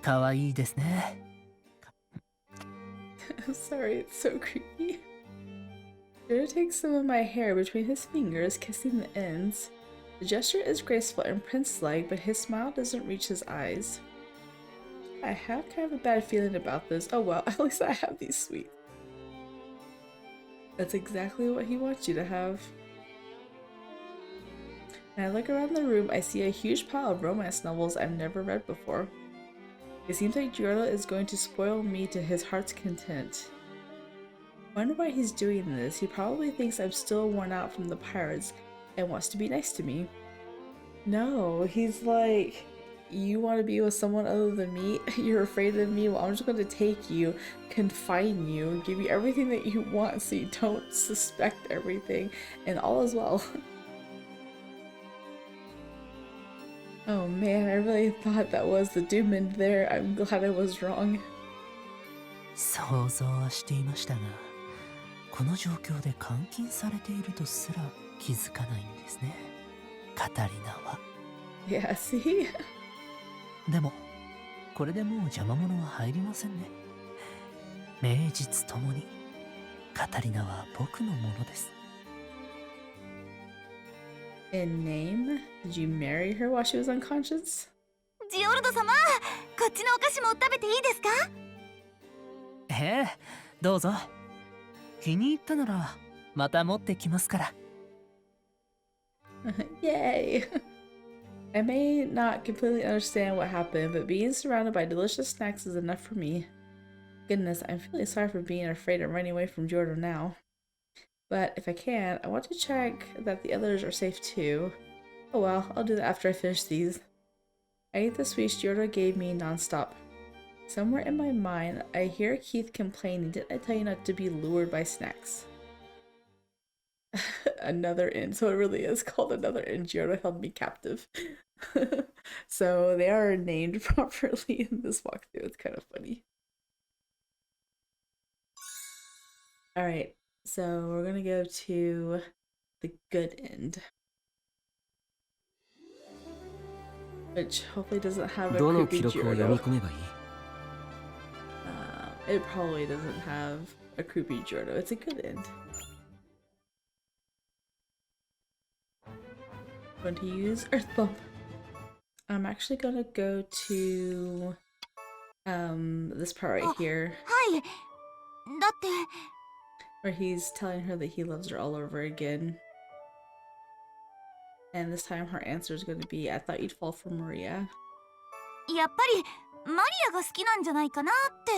かわいいですね。
I'm sorry, it's so creepy. Geordo takes some of my hair between his fingers, kissing the ends. The gesture is graceful and prince-like, but his smile doesn't reach his eyes. I have kind of a bad feeling about this. Oh well, at least I have these sweets. That's exactly what he wants you to have. When I look around the room, I see a huge pile of romance novels I've never read before. It seems like Geordo is going to spoil me to his heart's content. I wonder why he's doing this. He probably thinks I'm still worn out from the pirates and wants to be nice to me. No, he's like, you want to be with someone other than me? You're afraid of me? Well, I'm just going to take you, confine you, give you everything that you want so you don't suspect everything, and all is well. Oh man, I really thought that was the Doom End there. I'm glad I was wrong.
想像はしていましたが、この状況で監禁されているとすら気づかないんですね。カタリナは。
Yeah, see?
でもこれでもう邪魔者は入りませんね。名実ともにカタリナは僕のものです。
In name, did you marry her while she was unconscious?
ジオルド様、こっちのお菓子も食べていいですか？
ええ、どうぞ。気に入ったならまた持ってきますから。
Yay! I may not completely understand what happened, but being surrounded by delicious snacks is enough for me. Goodness, I'm feeling sorry for being afraid of running away from Geordo now. But if I can, I want to check that the others are safe too. Oh well, I'll do that after I finish these. I ate the sweets Geordo gave me non-stop. Somewhere in my mind, I hear Keith complaining, didn't I tell you not to be lured by snacks? Another inn, so it really is called Another Inn. Geordo held me captive. So they are named properly in this walkthrough. It's kind of funny. Alright, so we're gonna go to the good end, which hopefully doesn't have a
どの
creepy
記録を読み
Geordo.
込めばいい？
It probably doesn't have a creepy Geordo. It's a good end. Going to use Earth Bump. I'm actually gonna go to this part right here
はい。だって、
where he's telling her that he loves her all over again. And this time her answer is going to be, I thought you'd fall for Maria.
やっぱりマリアが好きなんじゃないかなって、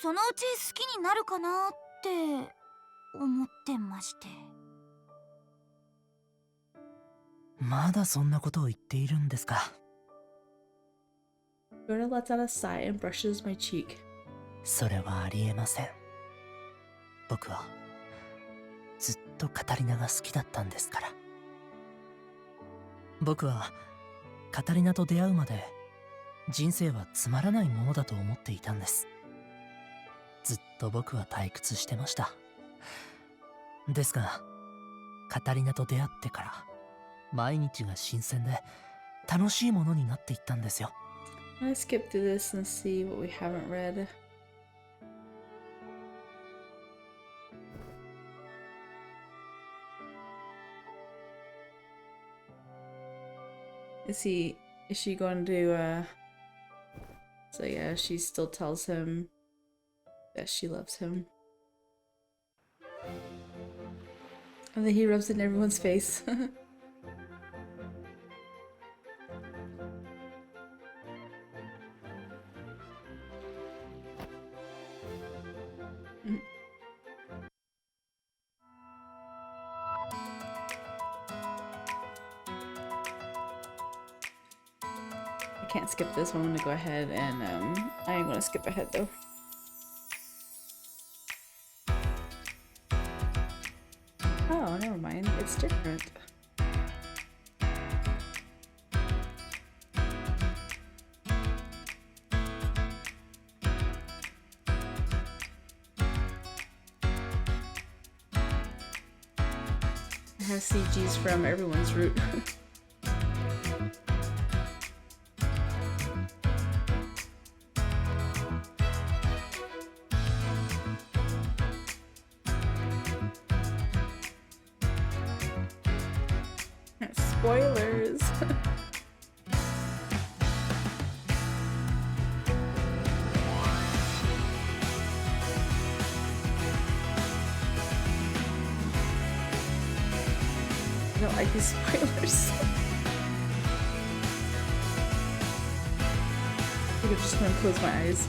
そのうち好きになるかなって思ってまして。
まだそんなことを言っているんですか。
Geordo lets out a sigh and brushes my cheek.
それはありえません。僕はずっとカタリナが好きだったんですから。僕はカタリナと出会うまで人生はつまらないものだと思っていたんです。ずっと僕は退屈してました。ですがカタリナと出会ってから毎日が新鮮で楽しいものになっていったんですよ。
I'm gonna skip through this and see what we haven't read. Is she going to, so yeah, she still tells him that she loves him. And then he rubs it in everyone's face. I can't skip this one. I'm gonna go ahead and I am gonna skip ahead though. Oh, never mind. It's different. It has CGs from everyone's route. Spoilers. I don't like these spoilers. I think I'm just gonna close my eyes.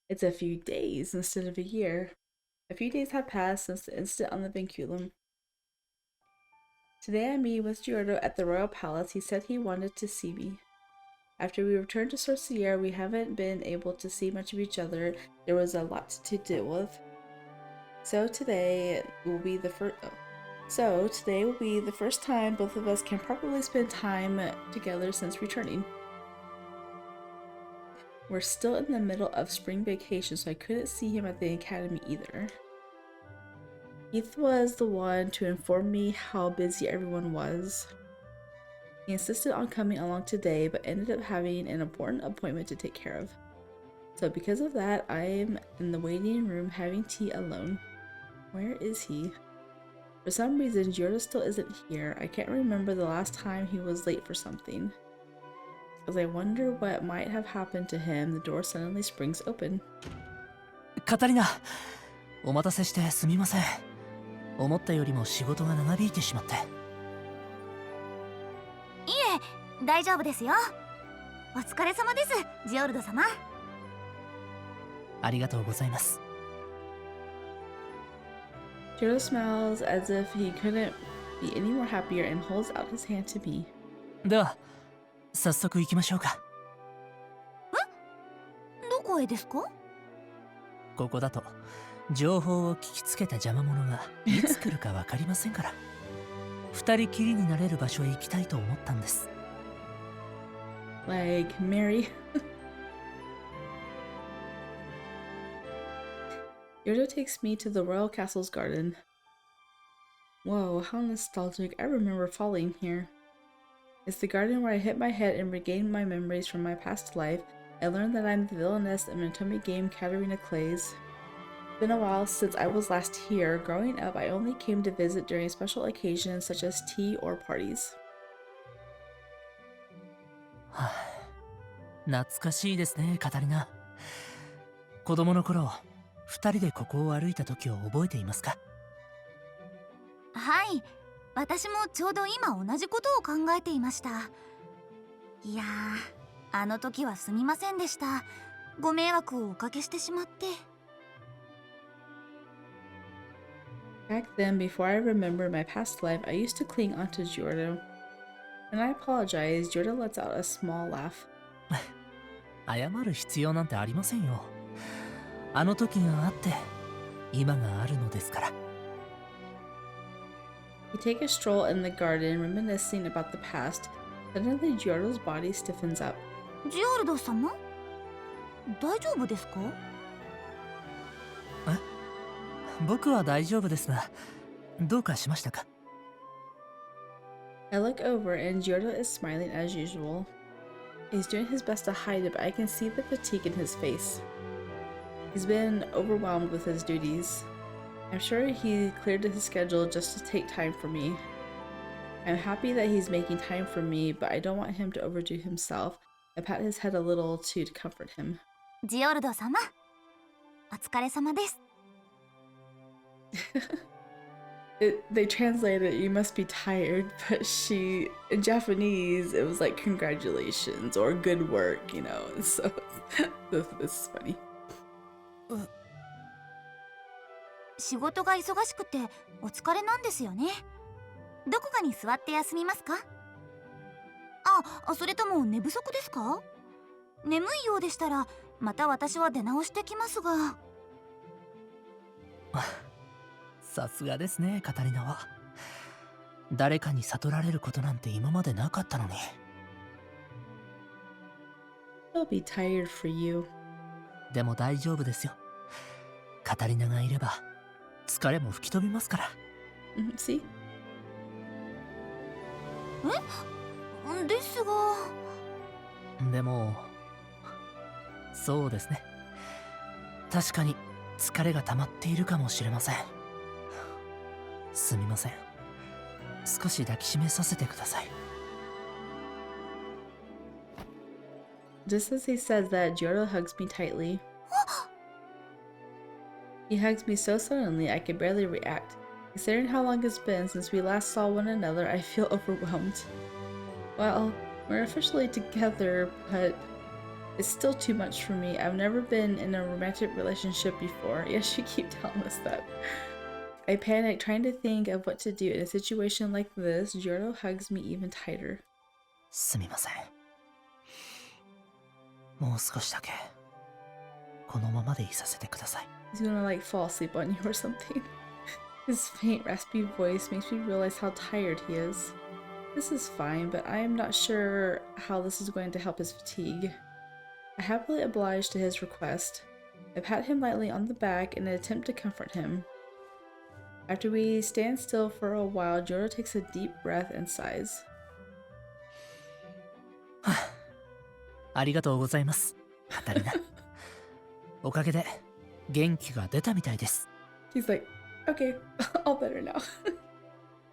It's a few days instead of a year. A few days have passed since the incident on the vinculum. Today I meet with Geordo at the royal palace. He said he wanted to see me. After we returned to Sorcier, we haven't been able to see much of each other. There was a lot to deal with. So today will be the first time both of us can properly spend time together since returning. We're still in the middle of spring vacation, so I couldn't see him at the academy either. Heath was the one to inform me how busy everyone was. He insisted on coming along today, but ended up having an important appointment to take care of. So because of that, I'm in the waiting room having tea alone. Where is he? For some reason, Geordo still isn't here. I can't remember the last time he was late for something. As I wonder what might have happened to him, the door suddenly springs open.
カタリナ、お待たせしてすみません。思ったよりも仕事が長引いてしまって。
いえ、大丈夫ですよ。お疲れ様です、ジオルド様。
ありがとうございます。
Geordo smiles as if he couldn't be any more happier and holds out his hand to me.
では、早速行きましょうか。
どこへですか？
ここだと情報を聞きつけた邪魔者がいつ来るかわかりませんから。二人きりになれる場所へ行きたいと思ったんです。
Like Mary. Geordo takes me to the royal castle's garden. Whoa, how nostalgic. I remember falling here. It's the garden where I hit my head and regained my memories from my past life. I learned that I'm the villainess in Mintomi game Catarina Clay's. It's been a while since I was last here. Growing up, I only came to visit during special occasions such as tea or parties.
懐かしいですね、カタリナ。子供の頃、二人でここを歩いた時を覚えていますか？
はい、私もちょうど今同じことを考えていました。いやー、あの時はすみませんでした。ご迷惑をおかけしてしまって。
Back then, before I remembered my past life, I used to cling onto Geordo. When I apologize, Geordo lets out a small laugh.
謝る必要なんてありませんよ。あの時があって今があるのですから。
We take a stroll in the garden, reminiscing about the past. Suddenly, Geordo's body stiffens up.
ジオルド様？大丈夫ですか？
僕は大丈夫ですが、どうかしましたか？
I look over and Geordo is smiling as usual. He's doing his best to hide it, but I can see the fatigue in his face. He's been overwhelmed with his duties. I'm sure he cleared his schedule just to take time for me. I'm happy that he's making time for me, but I don't want him to overdo himself. I pat his head a little too to comfort him.
ジオルド様、お疲れ様です。
They translated, you must be tired, but in Japanese, it was like congratulations or good work, you know, and so this is funny.
仕事が忙しくてお疲れなんですよね。どこかに座って休みますか？それとも寝不足ですか？眠いようでしたらまた私は出直してきますが。
さすがですね、カタリナは。誰かに悟られることなんて今までなかったのに。
I'll be tired for you.
でも大丈夫ですよ。カタリナがいれば疲れも吹き飛びますから。
See?
ですが。
でも、そうですね。確かに疲れが溜まっているかもしれません。すみません。少し抱きしめさせてください。
Just as he says that, Geordo hugs me tightly. He hugs me so suddenly I can barely react. Considering how long it's been since we last saw one another, I feel overwhelmed. Well, we're officially together, but It's still too much for me. I've never been in a romantic relationship before. Yes, you keep telling us that. I panic trying to think of what to do in a situation like this. Geordo hugs me even tighter.
すみません。もう少しだけこのままでいさせてください。
He's gonna like fall asleep on you or something. His faint, raspy voice makes me realize how tired he is. This is fine, but I am not sure how this is going to help his fatigue. I happily oblige to his request. I pat him lightly on the back in an attempt to comfort him. After we stand still for a while, Geordo takes a deep breath and sighs.
ありがとうございます、カタリナ。おかげで元気が出たみたいです。
He's like, okay, all better now.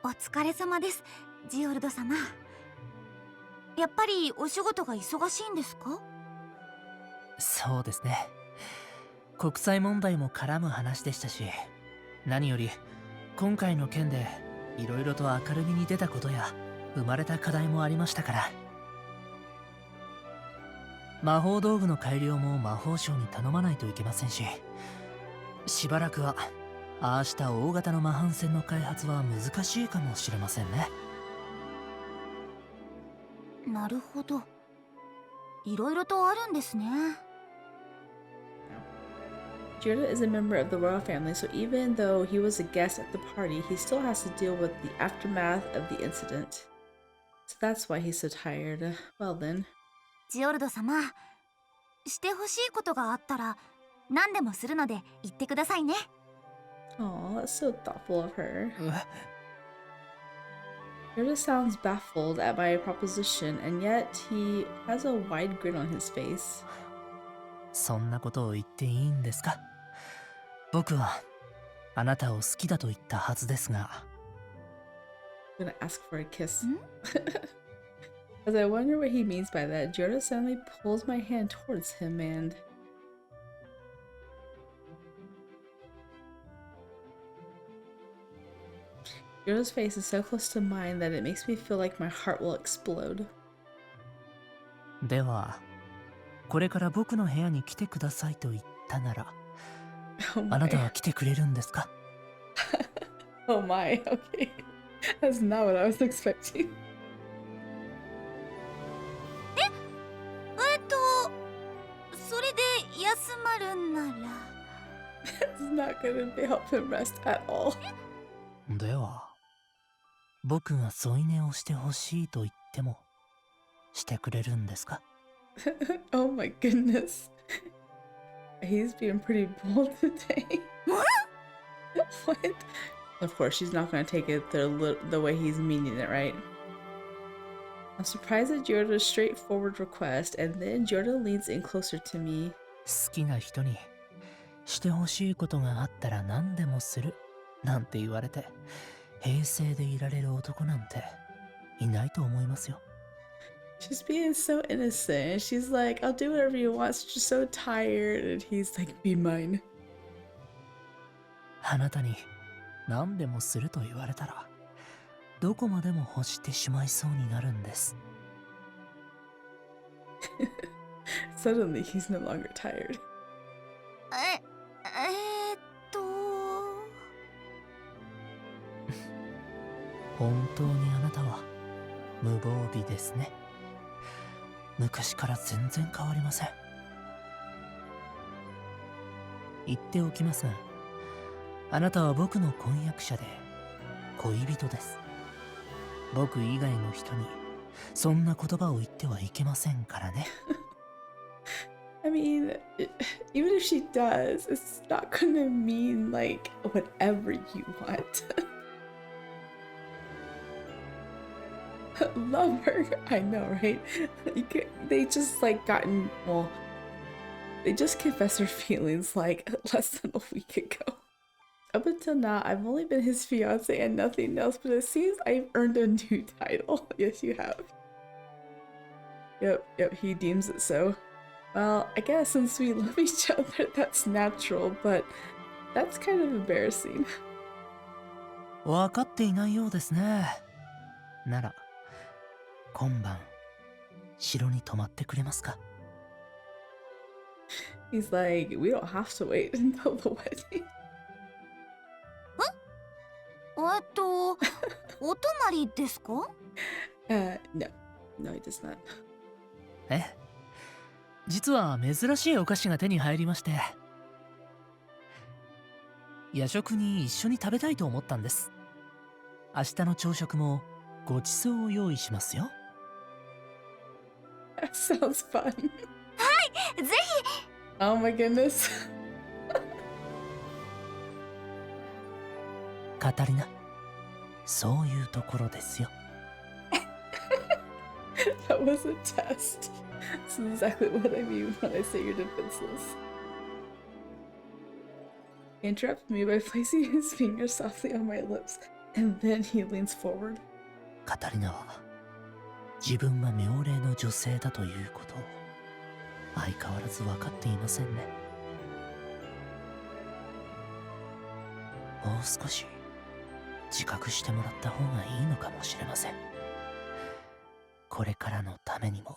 お疲れ様です、ジオルド様。やっぱりお仕事が忙しいんですか？
そうですね。国際問題も絡む話でしたし、何より今回の件でいろいろと明るみに出たことや生まれた課題もありましたから。魔法道具の改良も魔法省に頼まないといけませんし、しばらくはああした大型の魔反戦の開発は難しいかもしれませんね。
なるほど。いろいろとあるんですね。
Geordo is a member of the royal family, so even though he was a guest at the party, he still has to deal with the aftermath of the incident. So that's why he's so tired. Well then.
ジオルド様、してほしいことがあったら何でもするので言ってくださいね。
Aw, that's so thoughtful of her. Geordo sounds baffled at my proposition, and yet he has a wide grin on his face.
そんなことを言っていいんですか？僕はあなたを好きだと言ったはずですが。
I'm gonna ask for a kiss. As I wonder what he means by that, Geordo suddenly pulls my hand towards him and... Geordo's face is so close to mine that it makes me feel like my heart will explode.
では、これから僕の部屋に来てくださいと言ったなら、あなたは来てくれるんですか？
Oh my, okay. That's not what I was expecting.
それで休まるなら。
It's not gonna help him rest at all.
では、僕が添い寝をしてほしいと言っても、してくれるんですか？
Oh my goodness. He's being pretty bold today. What? Of course, she's not gonna take it the way he's meaning it, right? I'm surprised at Geordo's straightforward request, and then Geordo leans in closer to me.
好きな人にしてほしいことがあったら何でもするなんて言われて平静でいられる男なんていないと思いますよ。
She's being so innocent. She's like, I'll do whatever you want. She's just so tired. And he's like, be mine.
あなたに何でもすると言われたらどこまでも欲してしまいそうになるんです。
Suddenly, he's no longer tired.
本当にあなたは無防備ですね。昔から全然変わりません。言っておきますが、あなたは僕の婚約者で恋人です。僕以外の人にそんな言葉を言ってはいけませんからね。
I mean, even if she does, it's not gonna mean like whatever you want. Love her, I know, right? They just like they just confessed their feelings like less than a week ago. Up until now, I've only been his fiance and nothing else, but it seems I've earned a new title. Yes, you have. Yep, he deems it so. Well, I guess since we love each other, that's natural, but that's kind of embarrassing.
分かっていないようですね。なら、今晩、城に泊まってくれますか？
He's like, we don't have to wait until the wedding.
お泊まりですか？
No. No, he does not.
ええ、実は珍しいお菓子が手に入りまして、夜食に一緒に食べたいと思ったんです。明日の朝食もごちそうを用意しますよ。
That sounds fun.
はい、ぜひ。
Oh my goodness.
カタリナ、そういうところですよ。
That was a test. This is exactly what I mean when I say you're defenseless. He interrupts me by placing his finger softly on my lips, and then he leans forward.
カタリナは自分が妙齢の女性だということを相変わらず分かっていませんね。もう少し自覚してもらった方がいいのかもしれません。これからのためにも。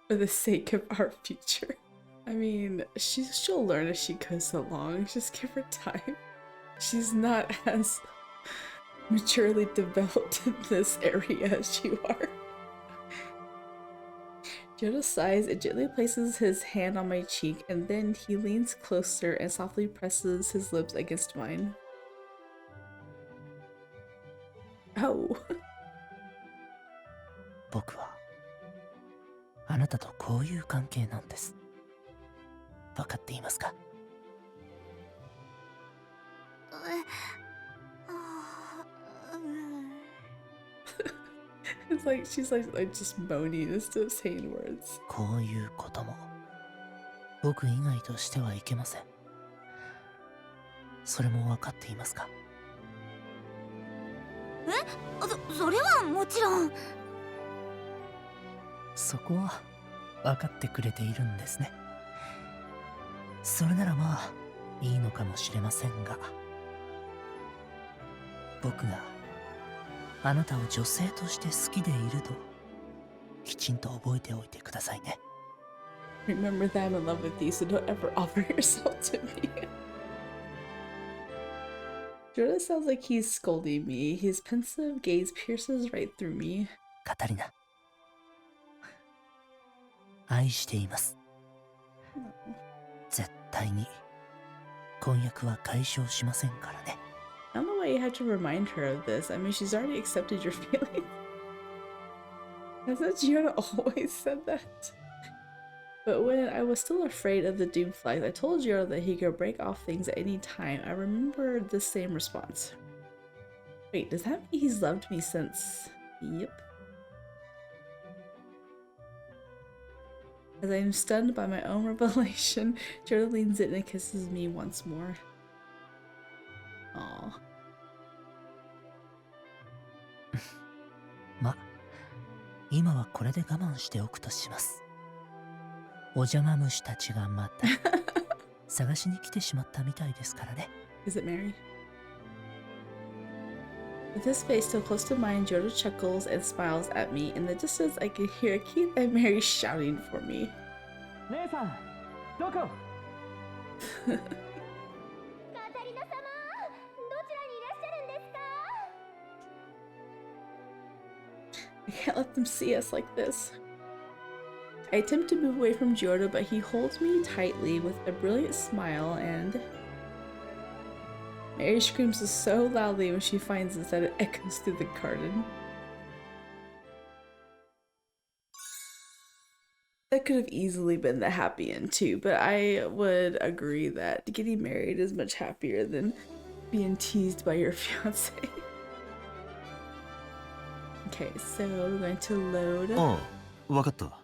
For the sake of our future. I mean, she'll learn as she goes along. Just give her time. She's not as maturely developed in this area as you are. Geordo sighs and gently places his hand on my cheek, and then he leans closer and softly presses his lips against mine. Oh.
僕はあなたとこういう関係なんです。分かっていますか？
It's like she's like just moaning instead of saying words.
こういうことも僕以外としてはいけません。それも分かっていますか？
それはもちろん。
そこは分かってくれているんですね。それならまあいいのかもしれませんが、僕があなたを女性として好きでいるときちんと覚えておいてくださいね。
Remember that I'm in love with you, so don't ever offer yourself to me. Geordo sounds like he's scolding me. His pensive gaze pierces right through me.
カタリナ、愛しています。絶対に婚約は解消しませんからね。
I don't know why you had to remind her of this. I mean, she's already accepted your feelings. Hasn't Geordo always said that? But when I was still afraid of the doom flags, I told Geordo that he could break off things at any time. I remembered the same response. Wait, does that mean he's loved me since? Yep. As I am stunned by my own revelation, Geordo leans in and kisses me once more. Aww.
ま、今はこれで我慢しておくとします。お邪魔虫たちがまた探しに来てしまったみたいですからね。
Is it Mary? With his face still close to mine, Geordo chuckles and smiles at me. In the distance, I can hear Keith and Mary shouting for me.
姉さん、どこ？
I can't let them see us like this. I attempt to move away from Geordo, but he holds me tightly with a brilliant smile, and Mary screams so loudly when she finds us that it echoes through the garden. That could have easily been the happy end too, but I would agree that getting married is much happier than being teased by your fiance. Okay, so we're going to load.
ああ、わかった。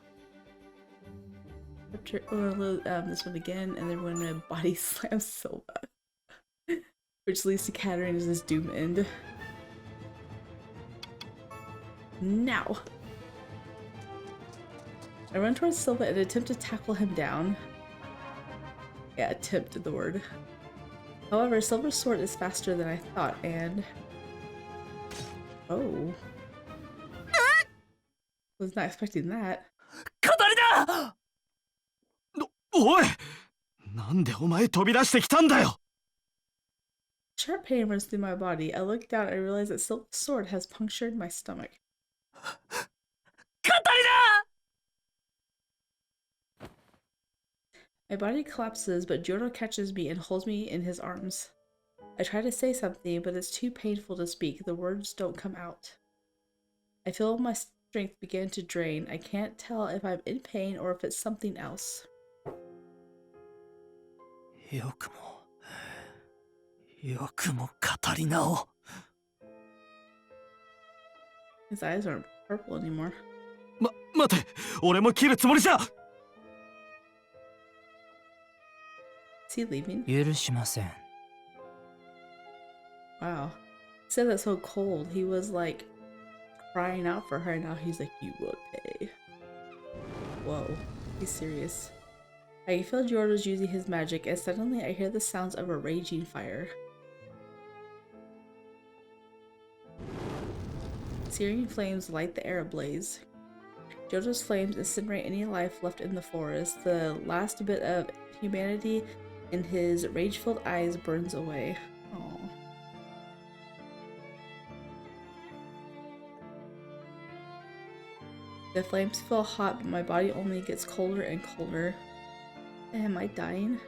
We're gonna load this one again, and then we're gonna body slam Silva, which leads to Catarina's Doom End. Now, I run towards Silva and attempt to tackle him down. Yeah, attempt is the word. However, Silver's sword is faster than I thought, and oh, was not expecting that.
カタ
おい、なんでお前飛び出してきたんだよ。
Sharp pain runs through my body. I look down and realize that Silk's sword has punctured my stomach.
カタリナ!
My body collapses, but Geordo catches me and holds me in his arms. I try to say something, but it's too painful to speak. The words don't come out. I feel my strength begin to drain. I can't tell if I'm in pain or if it's something else.
よくもカタリナを。
His eyes aren't purple anymore.
待て、俺も切るつもりじゃ。
Is he leaving?
許しません。
Wow. He said that so cold. He was like crying out for her. Now he's like, you will pay. Whoa. He's serious. I feel Geordo's using his magic, and suddenly I hear the sounds of a raging fire. Searing flames light the air ablaze. Geordo's flames incinerate any life left in the forest. The last bit of humanity in his rage-filled eyes burns away. Aww. The flames feel hot, but my body only gets colder and colder. Am I dying?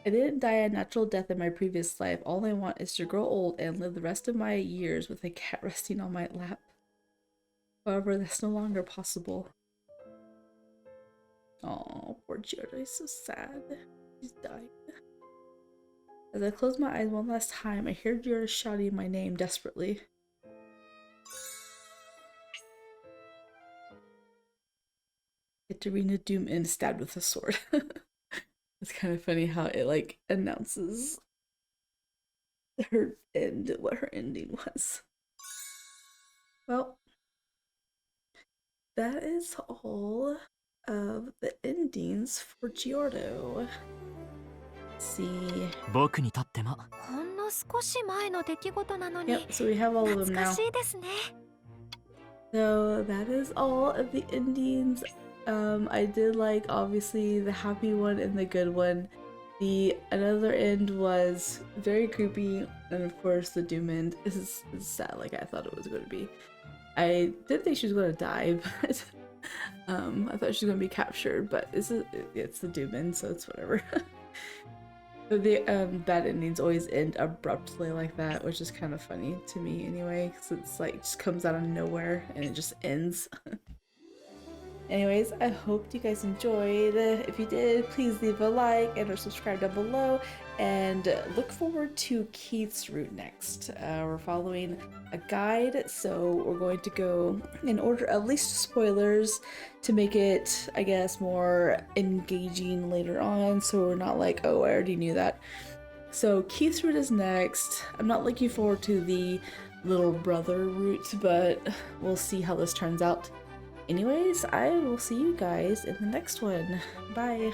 I didn't die a natural death in my previous life. All I want is to grow old and live the rest of my years with a cat resting on my lap. However, that's no longer possible. Oh, poor Geordo, he's so sad. He's dying. As I close my eyes one last time, I hear Geordo shouting my name desperately. Catarina Doom End stabbed with a sword. It's kind of funny how it like announces her end, what her ending was. Well, that is all of the endings for Geordo. Let's see.
僕にとっても。
ほんの少し前の出来事なのに
Yep, so we have all of them
懐か
now.
しいですね。
So that is all of the endings. I did like obviously the happy one and the good one. The another end was very creepy, and of course the Doom End is sad like I thought it was going to be. I did think she was going to die, but I thought she was going to be captured, but it's the Doom End, so it's whatever. The bad endings always end abruptly like that, which is kind of funny to me anyway, because it's like just comes out of nowhere and it just ends. Anyways, I hope you guys enjoyed. If you did, please leave a like and or subscribe down below, and look forward to Keith's route next. We're following a guide, so we're going to go in order of least spoilers to make it, I guess, more engaging later on, so we're not like, oh, I already knew that. So Keith's route is next. I'm not looking forward to the little brother route, but we'll see how this turns out. Anyways, I will see you guys in the next one. Bye.